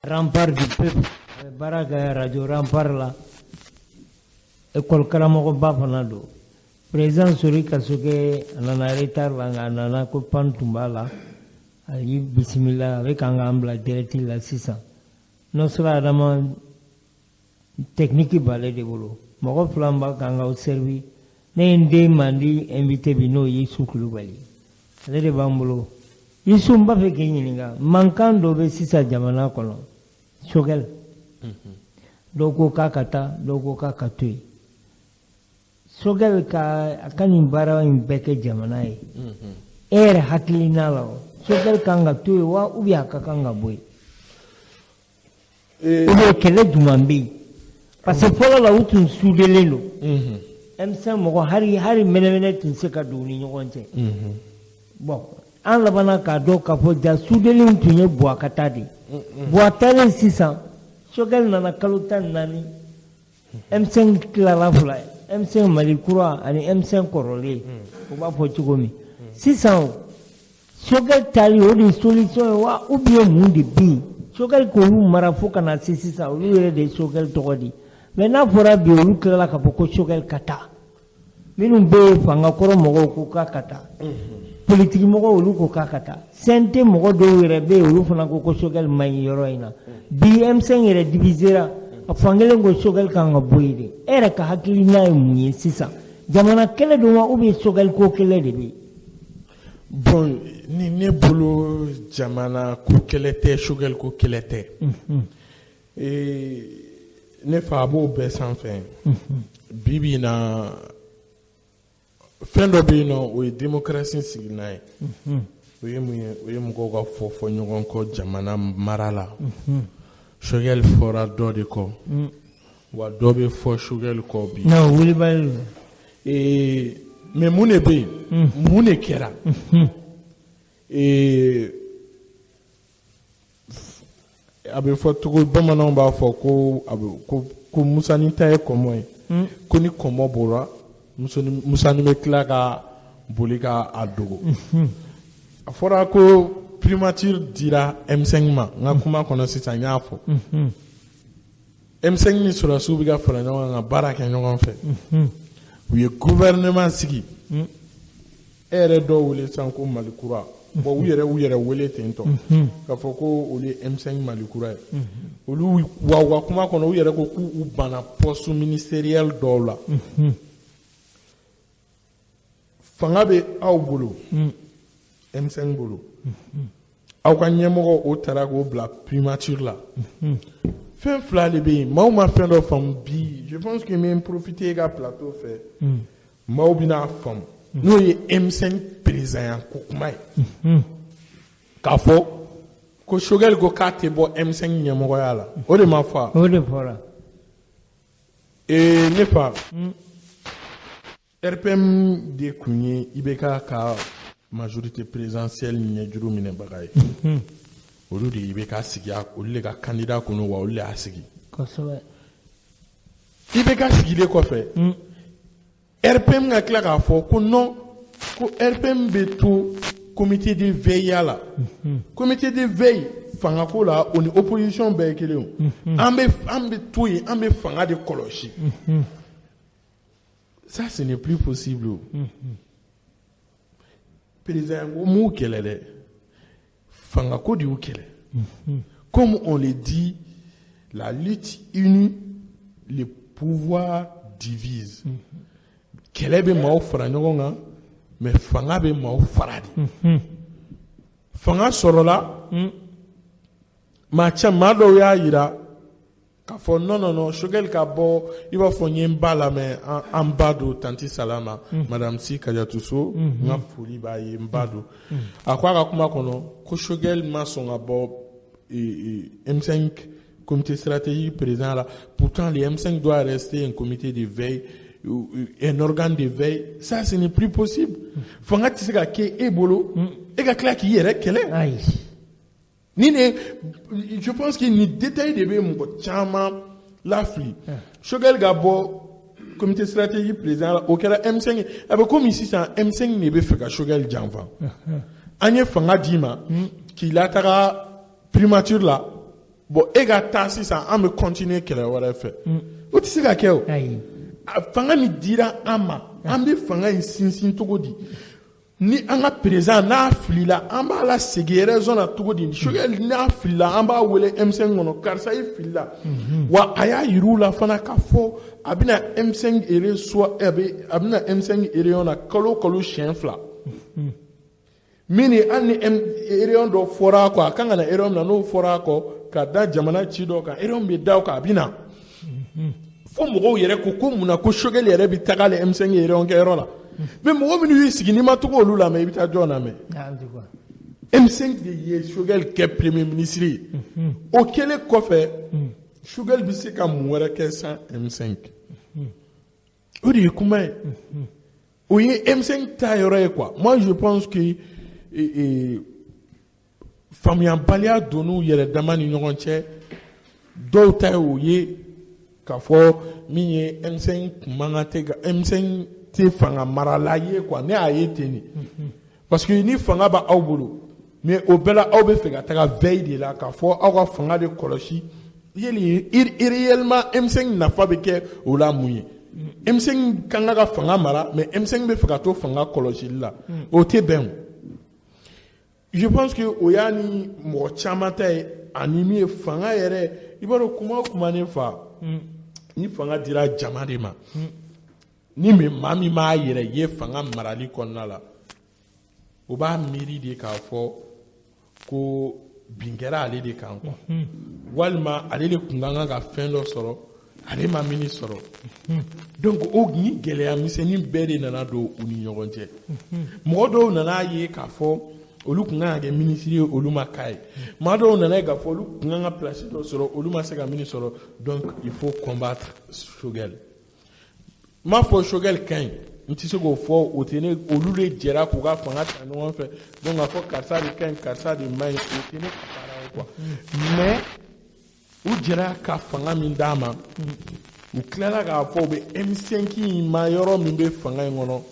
Rempart du peuple, Baraka Radio Rempart là, école Karamogo Bafanado. Président Sori Kasuke, Nana Retar, Nana Kopan Tumbala, Ali Bismillah, avec un gambla directif la 600. Non, cela a technique balai de boulot. Moko Flamba Kanga au servi, Nende Mandi, invité Bino Yisou Kulubali. Ale de Bambolo. Yisou Mbafe Kenyinga, manquant d'obé Sisa Jamana Kolon. Shogel. Doko Kakata, Doko Kakatui. Shogel ka akanimbara imbeke Jamanai. Hakili nalao. Shogel Kanga Tui wa Ubiaka Kanga Boy. Ube Kele Dumambi. Parce que pour la route, on soudelelo. M5 Moko Hari Menemenet in Sekadou, Nyogonte. Bon, en la bana kado kapo ja soudelin tunye Boakatadi. Boatale 600. Shogel Nana Kalutan Nani. M5 Clarafly. M5 Malikura and M5 Korole. Oba Pochugomi. 600. Shogel Tali Odi solution wa ubie mundi bi. Shogel Kolu Marafuka na 600. Ulu de Shogel Togodi. Maintenant, pour la bio, la capoko choquel kata. Minum be fanga koro mogo kuka kata. Politique mogo uluko kata. Sente mogo do rebe ulufuna koko choquel mayoroina. BM5 ere divisera. Afangele go choquel kanga boide. Ere ka hakili na munye sisa. Jamana kele duma ubi choquel ko kele debi. Bon, ni ne bolo jamana ko kele te choquel ko kele te. Ne fa bo be sanfɛ bibi na fɛn dɔ bɛ yen nɔ o ye démocratie sigi n'a ye o ye mun ye o ye mɔgɔw ka fɔ ɲɔgɔn kɔ jamana mara la Shogel fɔra dɔ de kɔ wa dɔ bɛ fɔ Shogel kɔ bi non wulibali mais mun de bɛ yen mun de kɛra a bɛ fɔ cogo bamananw b'a fɔ ko Musa ni ta ye kɔmɔ ye ko ni kɔmɔ bɔra Musa ni bɛ tila ka boli ka a dogo a fɔra ko primature dira M5 ma n ka kuma kɔnɔ sisan n y'a fɔ M5 ni sɔrɔsiw bɛ ka fara ɲɔgɔn kan ka baara kɛ ɲɔgɔn fɛ u ye gouvernement sigi e yɛrɛ dɔw wele sisan ko Malikura bon u yɛrɛ wele ten tɔ k'a fɔ ko olu ye M5 Malikura ye olu wa kuma kɔnɔ u yɛrɛ ko k'u banna poste ministériel dɔw la fanga bɛ aw bolo M5 bolo aw ka ɲɛmɔgɔ o taara k'o bila primature la fɛn fila de bɛ yen maaw ma fɛn dɔ faamu bi je pense que n bɛ profiter e ka plateau fɛ maaw bɛna faamu n'o ye M5 président ko kuma ye k'a fɔ ko Shogel ko k'a tɛ bɔ M5 ɲɛmɔgɔya la o de ma fɔ o de fɔra ne fa RPM de kun ye IBK ka majorité présidentielle ɲɛjuru minɛbaga ye olu de IBK sigi olu de ka candidat kɔnɔ wa olu de y'a sigi kosɛbɛ IBK sigilen kɔfɛ RPM ka tila k'a fɔ ko non ko RPM bɛ to comité de veille la comité de veille fanga ko la o ni opposition bɛɛ ye kelen o an bɛ to yen an bɛ fanga de kɔlɔsi ça ce n'est plus possible o président ko m'u kɛlɛ dɛ fanga ko de y'u kɛlɛ comme on le dit la lutte unie le pouvoir divise kɛlɛ bɛ maaw fara ɲɔgɔn kan mais fanga bɛ maaw fara de fanga sɔrɔla maa dɔw y'a jira k'a fɔ non Shogel ka bɔ i b'a fɔ n ye n ba lamɛn an ba don tanti Salama madame Si Kajatuso n ka foli b'a ye n ba don a ko a ka kuma kɔnɔ ko Shogel ma sɔn ka bɔ M5 comité stratégique président la pourtant le M5 doit rester un comité de veille un organe de veille, ça ce n'est plus possible. Fanga tise ka ke e bolo, e ka tila k'i yɛrɛ kɛlɛ. Je pense que ni détail de bɛ mɔgɔ caman lafili. Shogel ka bɔ comité stratégique président la, o kɛra M5 a bɛ komi sisan M5 de bɛ fɛ ka Shogel janfa. An ye fanga d'i ma k'i lataga primature la bon e ka taa sisan an bɛ continuer kɛlɛ wɛrɛ fɛ o tɛ se ka kɛ o fanga min dira an ma an bɛ fanga in sinsin cogo di ni an ka président n'a filila an b'a la segin raison na cogo di Choguel n'a filila an b'a wele M5 kɔnɔ karisa i filila wa a y'a yir'u la fana k'a fɔ a bɛna M5 ere soit a bɛna M5 ere na kalo siɲɛ 2 mini hali ni ere dɔ fɔra a kɔ a kan ka na ere na n'o fɔra a kɔ ka da jamana ci dɔ kan ere bɛ da o kan a bɛ na fo mɔgɔw yɛrɛ ko munna ko Choguel yɛrɛ bɛ taga ale M5 ere kɛ yɔrɔ la mais mɔgɔ minnu y'u sigi n'i ma togo olu la mais i bɛ taa jɔn na mɛ M5 de ye Choguel kɛ premier ministre ye o kɛlen kɔfɛ Choguel bɛ se ka mun wɛrɛ kɛ sans M5 o de ye kuma ye o ye M5 ta yɔrɔ ye quoi moi je pense que faamuyabaliya donn'u yɛrɛ dama ni ɲɔgɔn cɛ dɔw ta ye o ye k'a fɔ min ye M5 kun man kan tɛ ka M5 tɛ fanga marala ye quoi ne y'a ye ten de parce que ni fanga b'a aw bolo mais o bɛɛ la aw bɛ fɛ ka taga veille de la k'a fɔ aw ka fanga de kɔlɔsi yeli réellement M5 nafa bɛ kɛ o la mun ye M5 kan ka fanga mara mais M5 bɛ fɛ ka to fanga kɔlɔsili la o tɛ bɛn je pense que o y'a ni mɔgɔ caman ta ye ani min ye fanga yɛrɛ i b'a dɔn kuma o kuma ne fa ni fanga dira jama de ma ni maa min m'a yɛrɛ ye fanga marali kɔnɔna la o b'a miiri de k'a fɔ ko bin kɛra ale de kan quoi walima ale de kun kan ka fɛn dɔ sɔrɔ ale ma min sɔrɔ donc o ni gɛlɛya misɛnnin bɛɛ de nana don u ni ɲɔgɔn cɛ mɔgɔ dɔw nana ye k'a fɔ olu kun kan ka kɛ ministre ye olu ma k'a ye maa dɔw nana ye k'a fɔ olu kun kan ka place dɔ sɔrɔ olu ma se ka min sɔrɔ donc il faut combattre Choguel m'a fɔ Choguel ka ɲi n tɛ se k'o fɔ o tɛ ne olu de jɛra k'u ka fanga ta ɲɔgɔn fɛ donc k'a fɔ karisa de ka ɲi karisa de ma ɲi o tɛ ne ka baara ye quoi mais u jɛra ka fanga min d'a ma u tilala k'a fɔ u bɛ M5 in ma yɔrɔ min bɛ fanga in kɔnɔ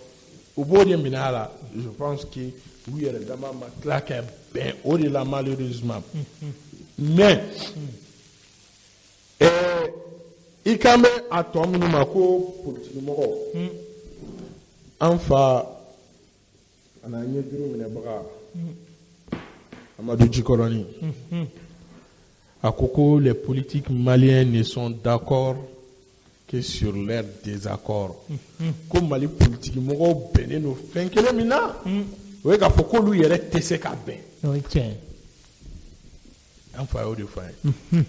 u b'o de minɛ a la je pense que u yɛrɛ dama ma tila ka bɛn o de la malheureusement mais i kan bɛ a tɔ minnu ma ko politikimɔgɔ an fa a n'a ɲɛjuru minɛbaga Amadu Jikɔrɔni a ko ko les politiques maliens ne sont d'accord que sur leur désaccord ko Mali politikimɔgɔw bɛnnen don fɛn kelen min na o ye k'a fɔ k'olu yɛrɛ tɛ se ka bɛn an fa y'o de fɔ an ye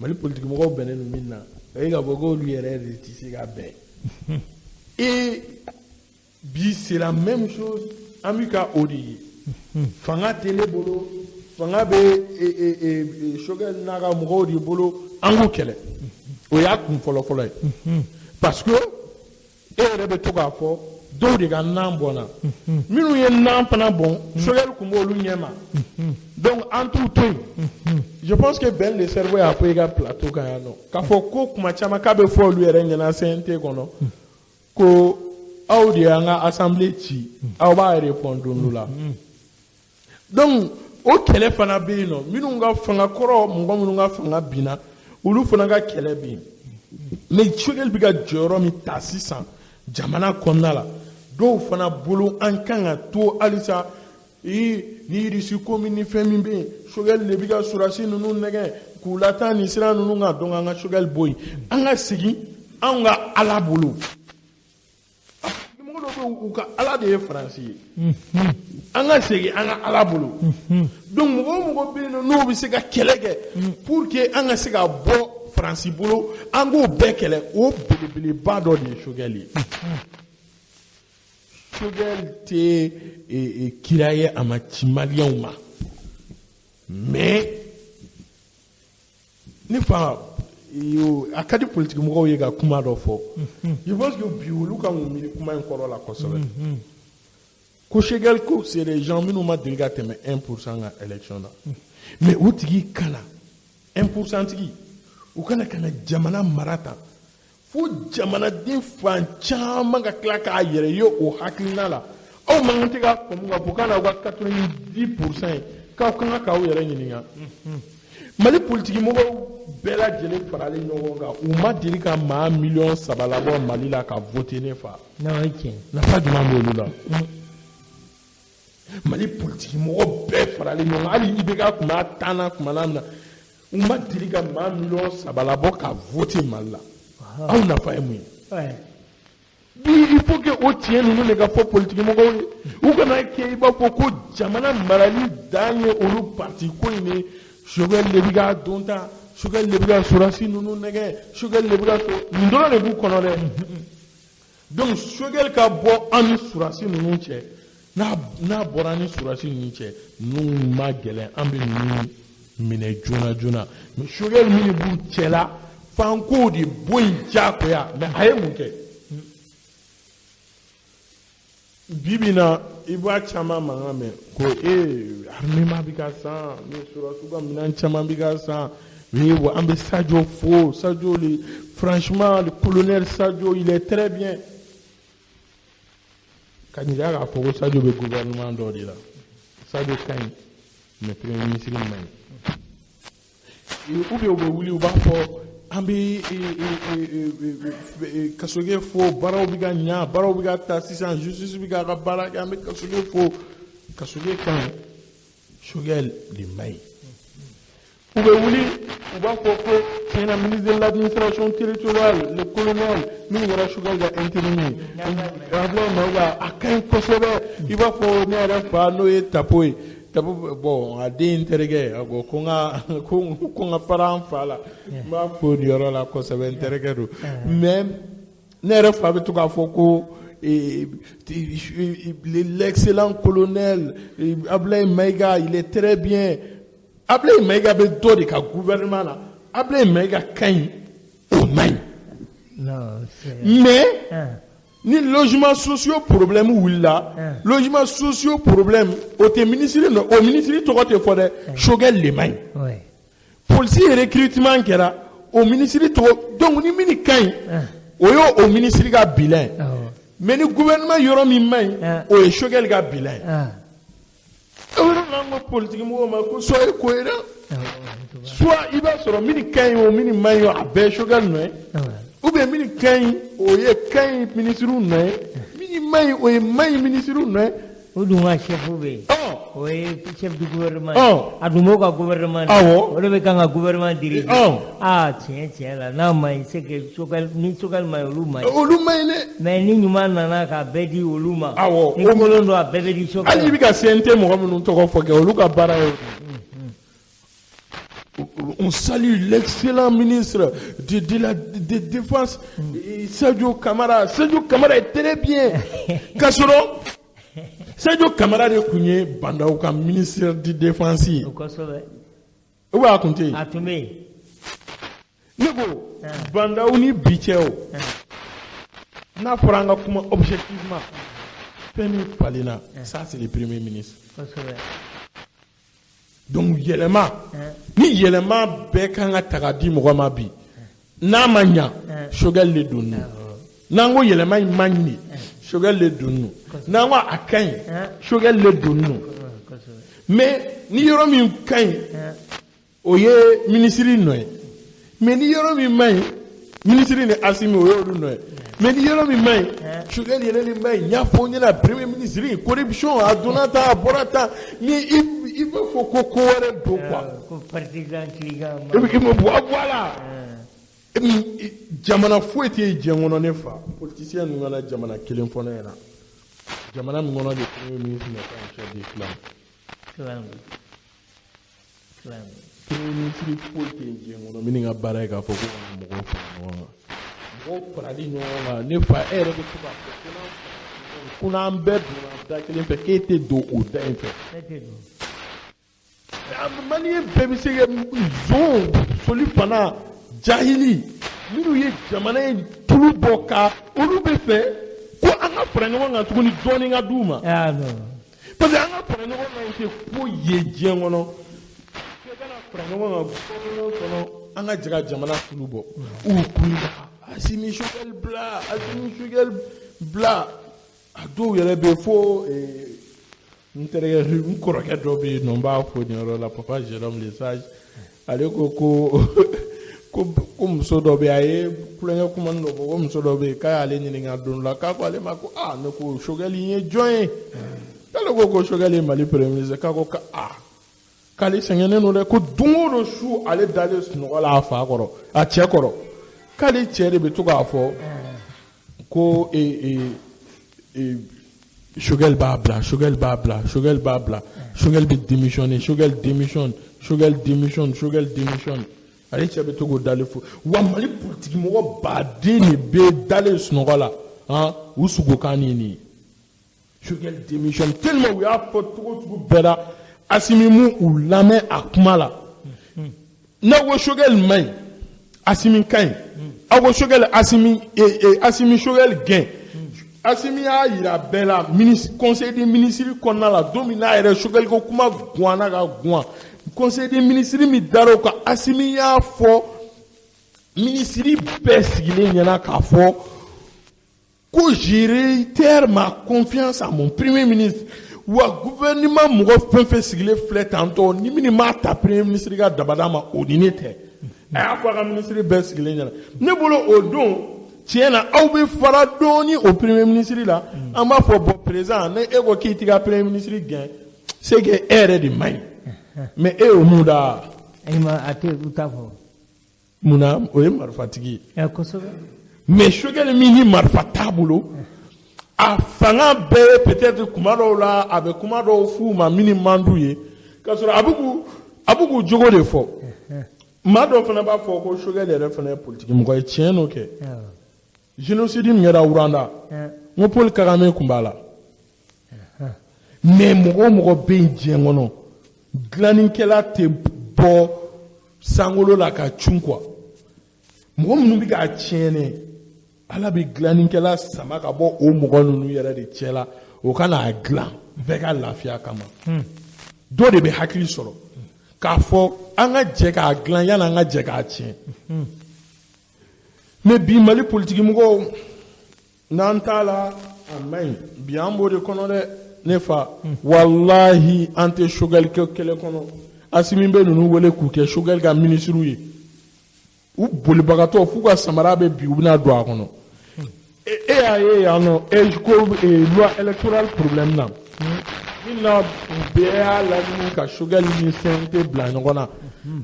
Mali politikimɔgɔw bɛnnen don min na o ye k'a fɔ k'olu yɛrɛ de tɛ se ka bɛn et bi c'est la même chose an bɛ ka o de ye fanga tɛ ne bolo fanga bɛ Choguel n'a ka mɔgɔw de bolo an k'u kɛlɛ o y'a kun fɔlɔ-fɔlɔ ye parce que e yɛrɛ bɛ to k'a fɔ dɔw de ka nan bɔnna minnu ye nan fana bɔn Choguel tun b'olu ɲɛma donc an t'u to yen je pense que Ben le cerveau y'a fɔ i ka plateau kan yan nɔ k'a fɔ ko kuma caman k'a bɛ fɔ olu yɛrɛ ɲɛna CNT kɔnɔ ko aw de y'an ka assemblée ci aw b'a répondre don dɔ la donc o kɛlɛ fana bɛ yen nɔ minnu ka fanga kɔrɔ mɔgɔ minnu ka fanga binna olu fana ka kɛlɛ bɛ yen mais Choguel bɛ ka jɔyɔrɔ min ta sisan jamana kɔnɔna la dɔw fana bolo an kan ka to halisa ni irisi ko min ni fɛn min bɛ yen Choguel de bɛ ka sɔrɔdasi ninnu nɛgɛ k'u lataa nin sira ninnu kan donc an ka Choguel bɔ yen an ka segin anw ka Ala bolo mɔgɔ dɔw bɛ yen u ka Ala de ye Faransi ye an ka segin an ka Ala bolo donc mɔgɔ o mɔgɔ bɛ yen n'o bɛ se ka kɛlɛ kɛ pour que an ka se ka bɔ Faransi bolo an k'o bɛɛ kɛlɛ o belebeleba dɔ de ye Choguel ye Choguel tɛ kira ye a ma ci maliyɛnw ma mais ne fa a ka di politikimɔgɔw ye ka kuma dɔ fɔ je pense que bi olu kan k'u miiri kuma in kɔrɔ la kosɛbɛ ko Choguel ko c'est des gens minnu ma deli ka tɛmɛ 1% ka élection na mais o tigi kana 1% tigi u kana jamana mara tan fo jamanaden fan caman ka tila k'a yɛrɛ ye o hakilina la aw man kan tɛ ka faamu k'a fɔ k'a n'aw ka 90% ye k'aw kan k'aw yɛrɛ ɲininka Mali politique mo bela jele farale nyonga ou ma diri ka ma million sabala bo Mali la ka voter ne fa non ok na fa du mambo là Mali politique mo be farale nyonga ali ibega kuma tana kuma na ou ma diri ka ma million sabala bo ka voter Mali la on n'a pas aimé ouais il faut que o tien nous les gars politique mo ou kana ke ba ko jamana marali danye olu parti ko ni Sugar Lebiga Donta, Sugar Lebiga Surasi, nous nègre, Sugar Lebiga, nous donnons les bouts qu'on a. Donc, Sugar Kabo, Ani Surasi, nous n'chè, na Borani Surasi, nous n'chè, nous maguelen, ambi nous mine Juna. Mais Sugar Mini Bouchela, Fanko di Bouinjakoya, mais aïe mouke. Bibina, Iba Chama Mangame, ko armée mabikasa, mais sur la souga minan Chama bikasa, oui, ambe Sadio faux, Sadio, franchement, le colonel Sadio, il est très bien. Quand il y a rapport Sadio, le gouvernement d'Ordi là, Sadio Kain, le premier ministre ou bien ou bien ambi kasoge fo baraw biga nya baraw biga ta sisan justice biga ga bara ambi kasoge fo kasoge kan shogel limay ube wuli uba ko c'est un ministre de l'administration territoriale le colonel mi wara shogel ga intervenir abla maga akan kosobe iba fo ne ara fa no e tapoy bon a di interrogué ago konga paran fala ma ko di yoro la ko sebe interrogué do même nere fa be to ka foko l'excellent colonel Ablaye Maïga il est très bien Ablaye Maïga be do de ka gouvernement là Ablaye Maïga kan o mai non mais ni logements sociaux problème ou là logements sociaux problème au ministre to te fode shogel le mai ouais police recrutement kera au ministre to donc ni mini kan au ministre ga bilan mais ni gouvernement yoro mi mai o shogel ga bilan on politique mo ma ko soit cohérent soit il va sur mini kan au mini mai a be shogel no ou bien mini kan o ye kan ministre no mini mai o ye mai ministre no o duma chef be o ye chef du gouvernement adumo ka gouvernement o le be kan gouvernement dirige tiens là na mai c'est que chogal mai olu mai ne mais ni nyuma nana ka bedi oluma ni ko ndo a bedi chogal ali bi ka sente mo ko to ko foke olu ka bara on salue l'excellent ministre de la Défense, Sadio Kamara. Sadio Kamara est très bien. Kasoro, Sadio Kamara de Kounye, Bandauka, ministre de Défense. Où va raconter? Nego, Bandaouni Bicheo. Na Franga Kuma, objectivement. Femi Palina, ça c'est le premier ministre. Donc yelema ni yelema be kan ga tagadi mo ma bi na manya shogel le dunu nango yelema imani shogel le dunu nango akan shogel le dunu mais ni yoro mi kan oye ministre noy mais ni yoro mi mai ministre ne asimi oyo noy mais ni yoro mi mai shogel yele ni mai nya fo ni la premier ministre corruption adonata borata ni il faut qu'on ait deux quoi. Voilà. Jamana fouette jamana nefa. Politicien nous a jamana killing for naira. Jamana nous a des premiers ministres en chef des clans. Premier ministre fouette jamana meaning a baraka for go paradi no nefa ere de tuba. Kuna ambed na killing pe kete do o da infe. Mani bébé c'est zone soli pana jahili minu ye jamana tulu boka olu be fe ko anga prendre nga tukuni doni nga duma non parce que anga prendre nga se ko ye jengono ke kana prendre nga kono anga jaga jamana tulu bo ou kuida asimi shugel bla ado yele be fo N'intérêt un corroquet d'obé non pas pour la papa Jérôme les sages ale ko muso dɔ bɛ a ye kulonkɛ kuma dɔ fɔ ko muso dɔ bɛ yen k'a y'ale ɲininka don la k'a ko ale ma ko ne ko Choguel ye jɔn ye k'ale ko Choguel ye Mali premier ministre k'a ko k'ale sɛgɛnnen don dɛ ko don o don su ale dalen sunɔgɔ la a fa kɔrɔ a cɛ kɔrɔ k'ale cɛ de bɛ to k'a fɔ ko Choguel b'a bila Choguel b'a bila Choguel b'a bila Choguel bɛ démissionner Choguel démissionne Choguel démissionne Choguel démissionne ale cɛ bɛ to k'o dalen fo wa Mali politique mɔgɔ baden de bɛ dalen sunɔgɔ la u sugokan ni nin ye Choguel démissionne tellement u y'a fɔ cogo bɛɛ la Assimi mu u lamɛn a kuma la n'a ko Choguel man ɲi Assimi ka ɲi aw ko Choguel Assimi Choguel gɛn Assimi y'a yira bɛɛ la conseil des ministres kɔnɔna la don min n'a yɛrɛ Choguel ko kuma guwanna ka guwan conseil des ministres min dara o kan Assimi y'a fɔ ministre bɛɛ sigilen ɲɛna k'a fɔ ko je réitère ma confiance à mon premier ministre wa gouvernement mɔgɔ fɛn fɛn sigilen filɛ tantɔ ni min m'a ta premier ministre ka dabada ma o ni ne tɛ a y'a fɔ a ka ministre bɛɛ sigilen ɲɛna ne bolo o don tiɲɛ na aw bɛ fara dɔɔni o premier ministre la an b'a fɔ bon président ne e ko k'i t'i ka premier ministre gɛn c'est que e yɛrɛ de man ɲi mais e y'o mun da a tɛ u t'a fɔ mun na o ye marifatigi ye kosɛbɛ mais Choguel min ni marifa t'a bolo a fanga bɛɛ peut-être kuma dɔw la a bɛ kuma dɔw f'u ma min man d'u ye k'a sɔrɔ a bɛ k'u jogo de fɔ maa dɔw fana b'a fɔ ko Choguel yɛrɛ fana ye politique mɔgɔ ye tiɲɛ n'o kɛ génocide min kɛra Rwanda n ko Paul Kagame tun b'a la mais mɔgɔ o mɔgɔ bɛ yen diɲɛ kɔnɔ dilannikɛla tɛ bɔ sankolo la ka cun quoi mɔgɔ minnu bɛ k'a tiɲɛ Ala bɛ dilannikɛla sama ka bɔ o mɔgɔ ninnu yɛrɛ de cɛ la o ka n'a dilan bɛɛ ka lafiya kama dɔ de bɛ hakili sɔrɔ k'a fɔ an ka jɛ k'a dilan yanni an ka jɛ k'a tiɲɛ mais bi Mali politique mɔgɔw n'an t'a la a man ɲi bi an b'o de kɔnɔ dɛ ne fa walahi an tɛ Choguel kɛlɛ kɔnɔ Assimi bɛ ninnu wele k'u kɛ Choguel ka ministre ye u bolibagatɔ f'u ka samara bɛ bi u bɛna don a kɔnɔ e y'a ye yan nɔ ko loi électorale problème na min na bɛɛ y'a laɲini ka Choguel ni CNT bila ɲɔgɔn na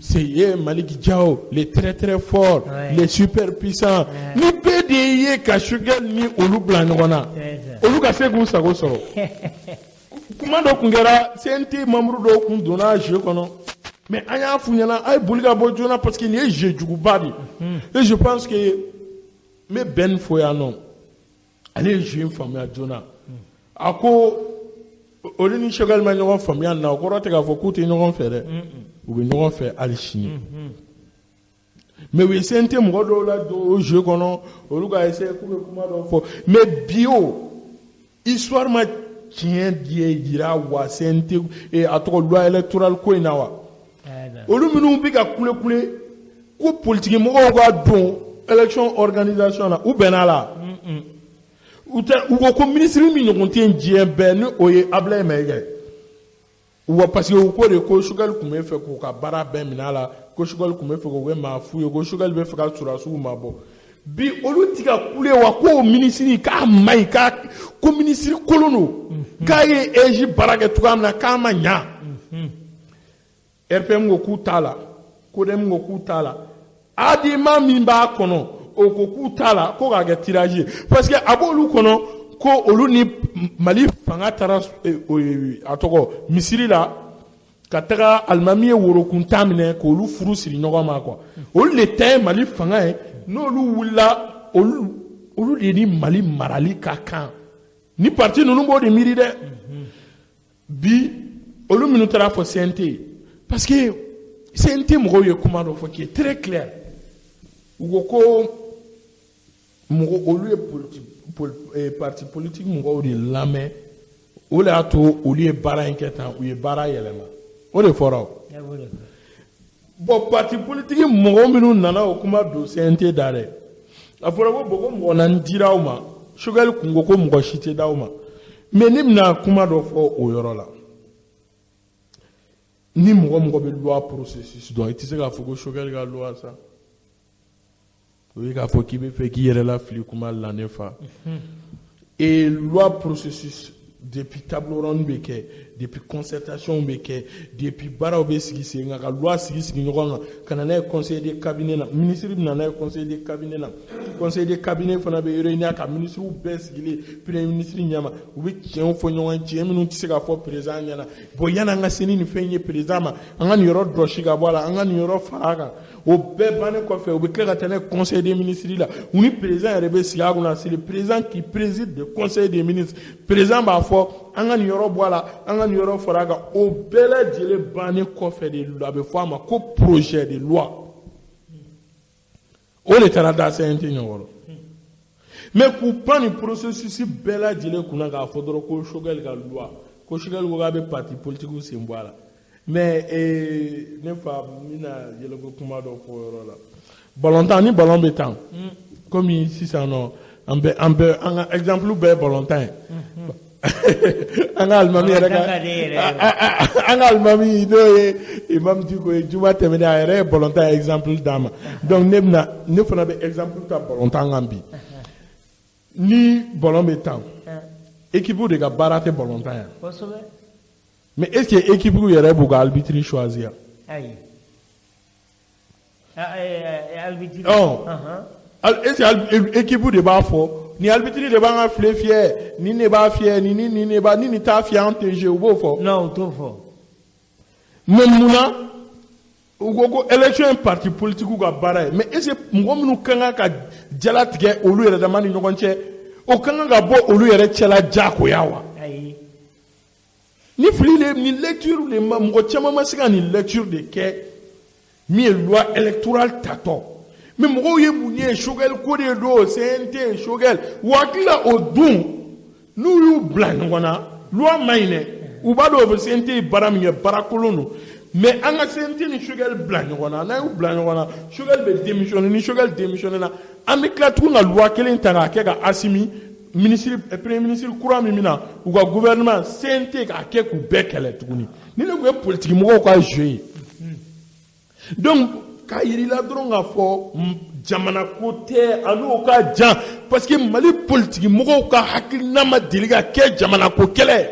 c'est Maliki Diao les très très forts les super puissants ni bɛɛ de ye ka Choguel ni olu bila ɲɔgɔn na olu ka se k'u sago sɔrɔ kuma dɔ tun kɛra CNT membre dɔw tun donna jeu kɔnɔ mais an y'a f'u ɲɛna a ye boli ka bɔ joona parce que nin ye jeu juguba de et je pense que n bɛ Ben fo yan nɔ ale ye jeu in faamuya joona a ko olu ni Choguel ma ɲɔgɔn faamuya na o kɔrɔ tɛ k'a fɔ k'u tɛ ɲɔgɔn fɛ dɛ u bɛ ɲɔgɔn fɛ hali sini mais u ye CNT mɔgɔ dɔw la don o jeu kɔnɔ olu ka essayer k'u bɛ kuma dɔw fɔ mais bi o histoire ma tiɲɛ yira wa CNT a tɔgɔ loi électorale ko in na wa olu minnu bɛ ka kule ko politique mɔgɔw ka don élection organisation na u bɛnna la u ko ko ministre min ɲɔgɔn tɛ diɲɛ bɛɛ ni o ye Ablaye Mayiga wa parce que u ko de ko Choguel tun bɛ fɛ k'u ka baara bɛɛ minɛ a la ko Choguel tun bɛ fɛ k'u bɛ maa f'u ye ko Choguel bɛ fɛ ka sɔrɔdasiw mabɔ bi olu ti ka kule wa ko ministre k'a man ɲi ko ministre kolon don k'a ye EJ baara kɛ cogoya min na k'a ma ɲa RPM ko k'u t'a la CODEM ko k'u t'a la ADEMA min b'a kɔnɔ o ko k'u t'a la ko k'a kɛ tirage ye parce que a b'olu kɔnɔ ko olu ni Mali fanga taara a tɔgɔ misiri la ka taga alimami ye worokuntan minɛ k'olu furu siri ɲɔgɔn ma quoi olu de ta ye Mali fanga ye n'olu wulila olu de ni Mali marali ka kan ni parti ninnu b'o de miiri dɛ bi olu minnu taara fɔ CNT parce que CNT mɔgɔw ye kuma dɔ fɔ qui est très clair u ko mɔgɔ olu ye parti politique mɔgɔw de lamɛn o de y'a to olu ye baara in kɛ tan u ye baara yɛlɛma o de fɔra o bon parti politique mɔgɔ minnu nana o kuma don CNT da dɛ a fɔra ko bon ko mɔgɔ naani dira aw ma Choguel kun ko mɔgɔ si tɛ d'aw ma mais ne bɛna kuma dɔ fɔ o yɔrɔ la ni mɔgɔ bɛ loi processus dɔn i tɛ se k'a fɔ ko Choguel ka loi sa o ye k'a fɔ k'i bɛ fɛ k'i yɛrɛ lafili kuma la ne fa et loi processus depuis table ronde bɛ kɛ depuis concertation bɛ kɛ depuis baaraw bɛ sigi sen kan ka loi sigi ɲɔgɔn kan ka na n'a ye conseil de cabinet na ministre bɛ na n'a ye conseil de cabinet na conseil de cabinet fana bɛ réunir ka ministres bɛɛ sigilen premier ministre ɲɛma u bɛ tiɲɛw fɔ ɲɔgɔn ye tiɲɛ minnu tɛ se ka fɔ président ɲɛna bon yanni an ka se ni nin fɛn ye président ma an ka nin yɔrɔ dɔsi ka bɔ a la an ka nin yɔrɔ fara a kan o bɛɛ bannen kɔfɛ u bɛ tila ka taa n'a ye conseil des ministres la u ni président yɛrɛ bɛ sigi a kunna c'est le président qui préside le conseil des ministres président b'a fɔ an ka nin yɔrɔ bɔ a la an ka nin yɔrɔ fara a kan o bɛɛ lajɛlen bannen kɔfɛ de a bɛ fɔ a ma ko projet de loi o de taara da CNT ɲɔgɔn mais k'u pan nin processus bɛɛ lajɛlen kunna k'a fɔ dɔrɔn ko Choguel ka loi ko Choguel ko k'a bɛ parti politique sen bɔ a la mais ne fa mina yɛlɛko kuma dɔ fɔ yɔrɔ la balontan ni ballon bɛ tan comme sisan nɔ an ka exemple bɛɛ ye balontan ye an ka alimami yɛrɛ an ka alimami n'o ye imam Diko ye juma tɛmɛnen a yɛrɛ ye balontan exemple d'a ma donc ne fana bɛ exemple ta balontan kan bi ni ballon bɛ tan équipe de ka baara tɛ balontan yan mais est-ce que équipe yɛrɛ b'u ka arbitre choisir ayi arbitre est-ce que équipe de b'a fɔ ni arbitre de b'an ka file fiyɛ ni ne b'a fiyɛ ni ne b'a ni t'a fiyɛ an tɛ jeu u b'o fɔ non u t'o fɔ mais munna u ko élection ye parti politique ka baara ye mais est-ce que mɔgɔ minnu kan kan ka jala tigɛ olu yɛrɛ dama ni ɲɔgɔn cɛ o kan kan ka bɔ olu yɛrɛ cɛla diyagoya wa ayi ni fili de ni lecture de mɔgɔ caman ma se ka ni lecture de kɛ min ye loi électorale tatɔ mais mɔgɔw ye mun ye Choguel ko de don CNT Choguel waati la o dun n'u y'u bila ɲɔgɔn na loi ma ɲi dɛ u b'a dɔn o bɛ CNT ye baara min kɛ baara kolon don mais an ka CNT ni Choguel bila ɲɔgɔn na n'a y'u bila ɲɔgɔn na Choguel bɛ démissionner ni Choguel démissionner na an bɛ tila tuguni ka loi kelen ta k'a kɛ ka Assimi premier ministre kura min bɛna u ka gouvernement CNT k'a kɛ k'u bɛɛ kɛlɛ tuguni ni ne ko ye politique mɔgɔw ka jeu ye donc k'a yirila dɔrɔn k'a fɔ jamana ko tɛ ani o ka jan parce que Mali politique mɔgɔw ka hakilina ma deli ka kɛ jamana ko kɛlɛ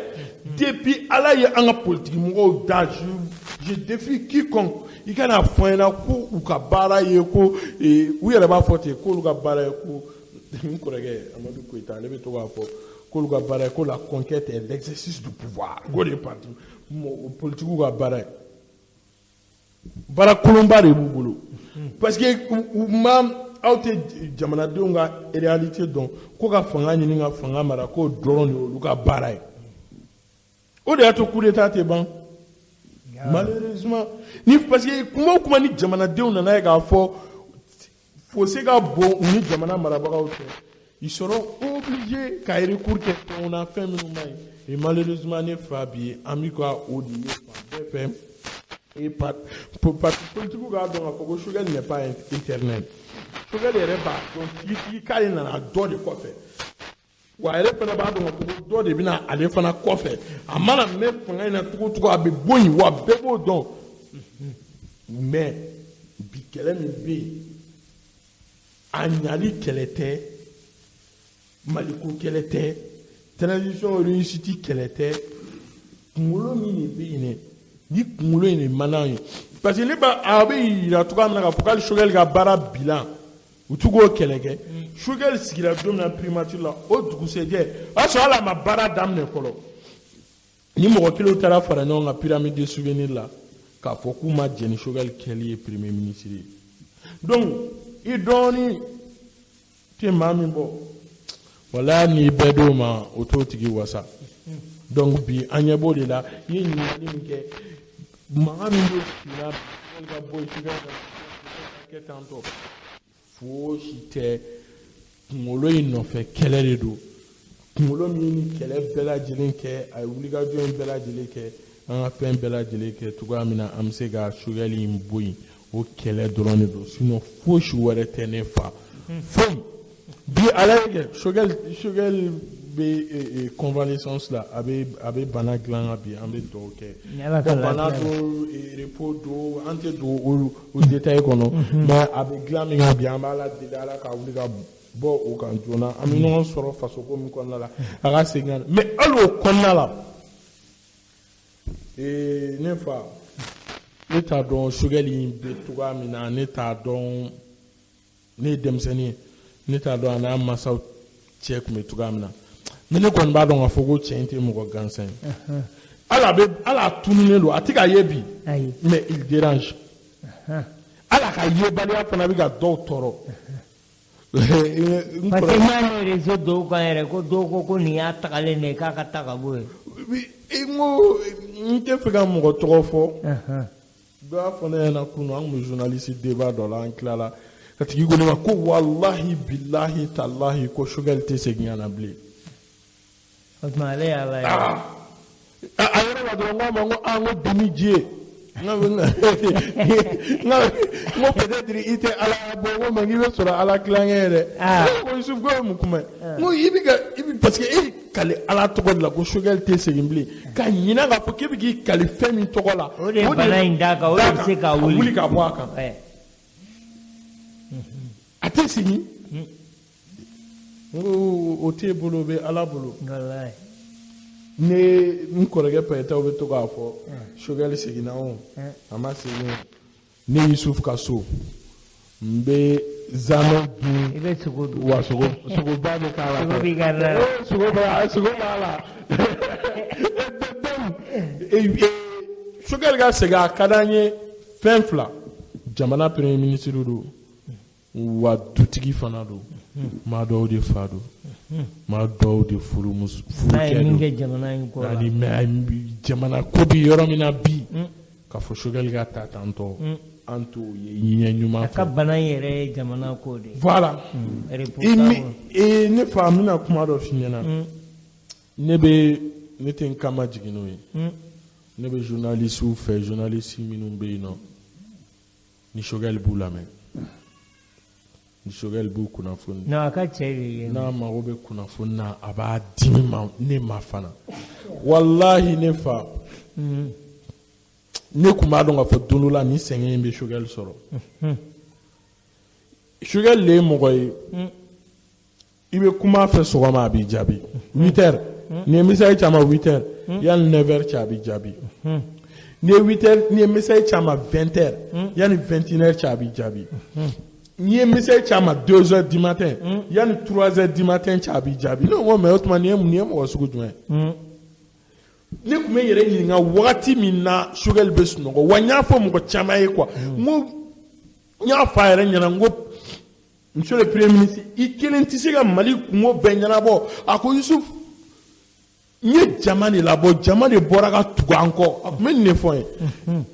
depuis Ala ye an ka politique mɔgɔw da je défie quiconque i kana fɔ n ɲɛna ko u ka baara ye ko u yɛrɛ b'a fɔ ten k'olu ka baara ye ko n kɔrɔkɛ Amadu Koyita ale bɛ to k'a fɔ k'olu ka baara ye ko la conquête est l'exercice du pouvoir k'o de ye parti politique ka baara ye baara kolonba de b'u bolo parce que u ma aw tɛ jamanadenw ka réalité dɔn ko ka fanga ɲini ka fanga mara k'o dɔrɔn de y'olu ka baara ye o de y'a to coup d'état tɛ ban malheureusement ni parce que kuma o kuma ni jamanadenw nana ye k'a fɔ fossé ka bon u ni jamana marabagaw cɛ ils seront obligés ka recours kɛ tɔnw na fɛn minnu ma ɲi et malheureusement ne fa bi an bɛ ka o de ye fan bɛɛ fɛ et parti politique k'a dɔn k'a fɔ ko Choguel n'est pas éternel Choguel yɛrɛ b'a dɔn tigitigi k'ale nana dɔ de kɔfɛ wa a yɛrɛ fana b'a dɔn k'a fɔ ko dɔ de bɛna ale fana kɔfɛ a mana mɛn fanga in na cogo o cogo a bɛ bɔ yen wa bɛɛ b'o dɔn mais bi kɛlɛ min bɛ yen a ɲali kɛlɛ tɛ maliko kɛlɛ tɛ transition réussite kɛlɛ tɛ kunkolo min de bɛ yen dɛ ni kunkolo in de mana ye parce que ne b'a a bɛ yira cogoya min na k'a fɔ k'ale Choguel ka baara bilan u t'u k'o kɛlɛ kɛ Choguel sigira don min na primature la o dugusɛjɛ o y'a sɔrɔ hali a ma baara daminɛ fɔlɔ ni mɔgɔ kelen taara fara ɲɔgɔn kan pyramide de souvenir la k'a fɔ k'u ma jɛn ni Choguel kɛli ye premier ministre ye donc i dɔɔni tɛ maa min bɔ wala n'i bɛɛ d'o ma o t'o tigi wasa donc bi an ɲɛ b'o de la i ye ɲininkali min kɛ maga min bɛ sila ka bɔ yen Choguel ka kɛ tan tɔ fosi tɛ kunkolo in nɔfɛ kɛlɛ de don kunkolo min ni kɛlɛ bɛɛ lajɛlen kɛ a ye wulikajɔ in bɛɛ lajɛlen kɛ an ka fɛn bɛɛ lajɛlen kɛ cogoya min na an bɛ se ka Choguel in bɔ yen o kɛlɛ dɔrɔn de don sinon fosi wɛrɛ tɛ ne fa foyi bi ala ye kɛ Choguel be convalescence là avec bana glan bi ambe do ke bana do repos do ante do o détail kono mais avec glan mi bi amala de la ka wuli ka bo o kan jona ami non soro faso ko mi kono la aga sengan mais allo kono la ne fa neta don sugali be tuga mina neta don ne demseni neta don na masaw check me tuga mina ne kon ba don afogo chente mo ko gansen ala tunune lo atika yebi mais il dérange ala ka yebali afana bi ga do toro parce que mane réseau do ko ere ko do ko ni atakale ne ka taka boy ngo nte fega mo ko toro fo do afana na kuno am journaliste débat do la en clara katigi go ne ko wallahi billahi tallahi ko shugal te segnyana bli Osmale ala ayere wa do ngo ango demidie ngo peut-être ite ala bo mangi be sura ala klangere ko yusuf go mu kuma ngo ibi parce que kale ala to la ko shugal te segimble ka nyina ga foke bi kale femi to la o de bana indaka o de se ka wuli ka boaka ate sini o te bolo be ala bolo wallahi ne nkorege peta o be to ga fo shugal segina o ama sini ne yusuf ka so mbe zano du ibe sugodu wa sugo ba de kala sugo bi garra sugo ba la shugal ga sega kadanye fenfla jamana premier ministre do wa dutigi fana do ma do de fado ma do de furu ay minge jamana in ko ali jamana ko bi yoro mina bi ka fo shugal ga ta tanto anto ye nyuma ka bana yere jamana ko de voilà et ne famina kuma do finyana ne be ne ten kama jigino yi ne be journaliste ou fait journaliste minum be no ni shugal bulame ni shugal bu kuna fun na ka chere na ma obe kuna fun na aba dimi ma ne mafana wallahi ne fa ne kuma don ga fo donula ni sengen be shugal soro shugal le mo goy ibe kuma fe so ma bi jabi 8h ni misay chama 8h yan 9h chabi jabi ni 8h ni misay chama 20h yan 21h chabi jabi ni misay chama 2h du matin yan 3h du matin chabi jabi no mo me otman ni mo sugu juma ne kuma yere nyinga wakati minna shugal bes no wanya fo mo chama e kwa mo nya fa yere nyana ngo monsieur le premier ministre ikelen tisiga mali kumo benyana bo ako yusuf nye jamani labo jamani boraga tuganko akme ne fo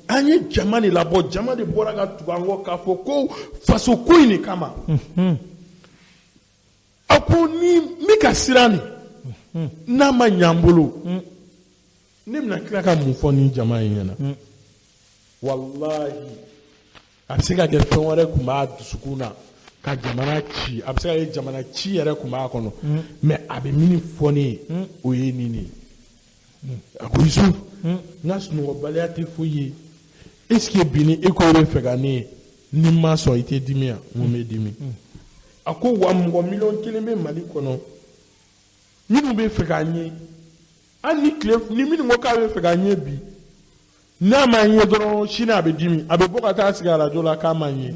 anye jamani labo jamani boraga tuganko ka fo ko faso ko ni kama ako ni mika sirani na ma nyambulu ne mina kila ka mun fɔ ni jama in ɲɛna wallahi a bɛ se ka kɛ fɛn wɛrɛ kun b'a dusukun na ka jamana ci a bɛ se ka kɛ jamana ci yɛrɛ kun b'a kɔnɔ mais a bɛ min fɔ ne ye o ye nin de ye a ko Yusuf n ka sunɔgɔbaliya tɛ foyi ye est ce que bi ni e ko bɛ fɛ ka ne ye ni n ma sɔn i tɛ dimi yan n ko n bɛ dimi a ko wa mɔgɔ miliyɔn 1 bɛ Mali kɔnɔ minnu bɛ fɛ k'a ɲɛ ani kile ni minnu ko k'a bɛ fɛ ka ɲɛ bi n'a ma ɲɛ dɔrɔn sini a bɛ dimi a bɛ bɔ ka taa sigi arajo la k'a ma ɲɛ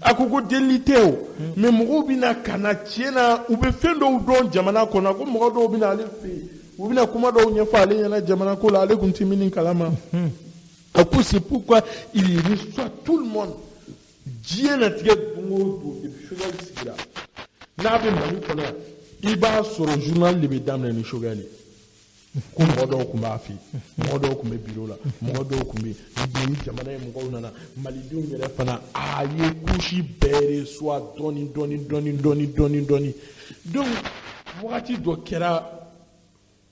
a ko deli tɛ o mais mɔgɔw bɛna ka na tiɲɛ na u bɛ fɛn dɔw dɔn jamana kɔnɔ ko mɔgɔ dɔw bɛna ale fɛ yen u bɛna kuma dɔw ɲɛfɔ ale ɲɛna jamana ko la ale tun tɛ min kalama a ko c'est pourquoi il reçoit tout le monde diɲɛ natigɛ don o don depuis Choguel sigira n'a bɛ Mali kɔnɔ yan i b'a sɔrɔ journal de bɛ daminɛ ni Choguel ye. Ko mɔgɔ dɔw tun b'a fɛ mɔgɔ dɔw tun bɛ bureau la mɔgɔ dɔw tun bɛ yen jamana ye mɔgɔw nana malidenw yɛrɛ fana a ye couche bɛɛ reçoit dɔɔni donc wagati dɔ kɛra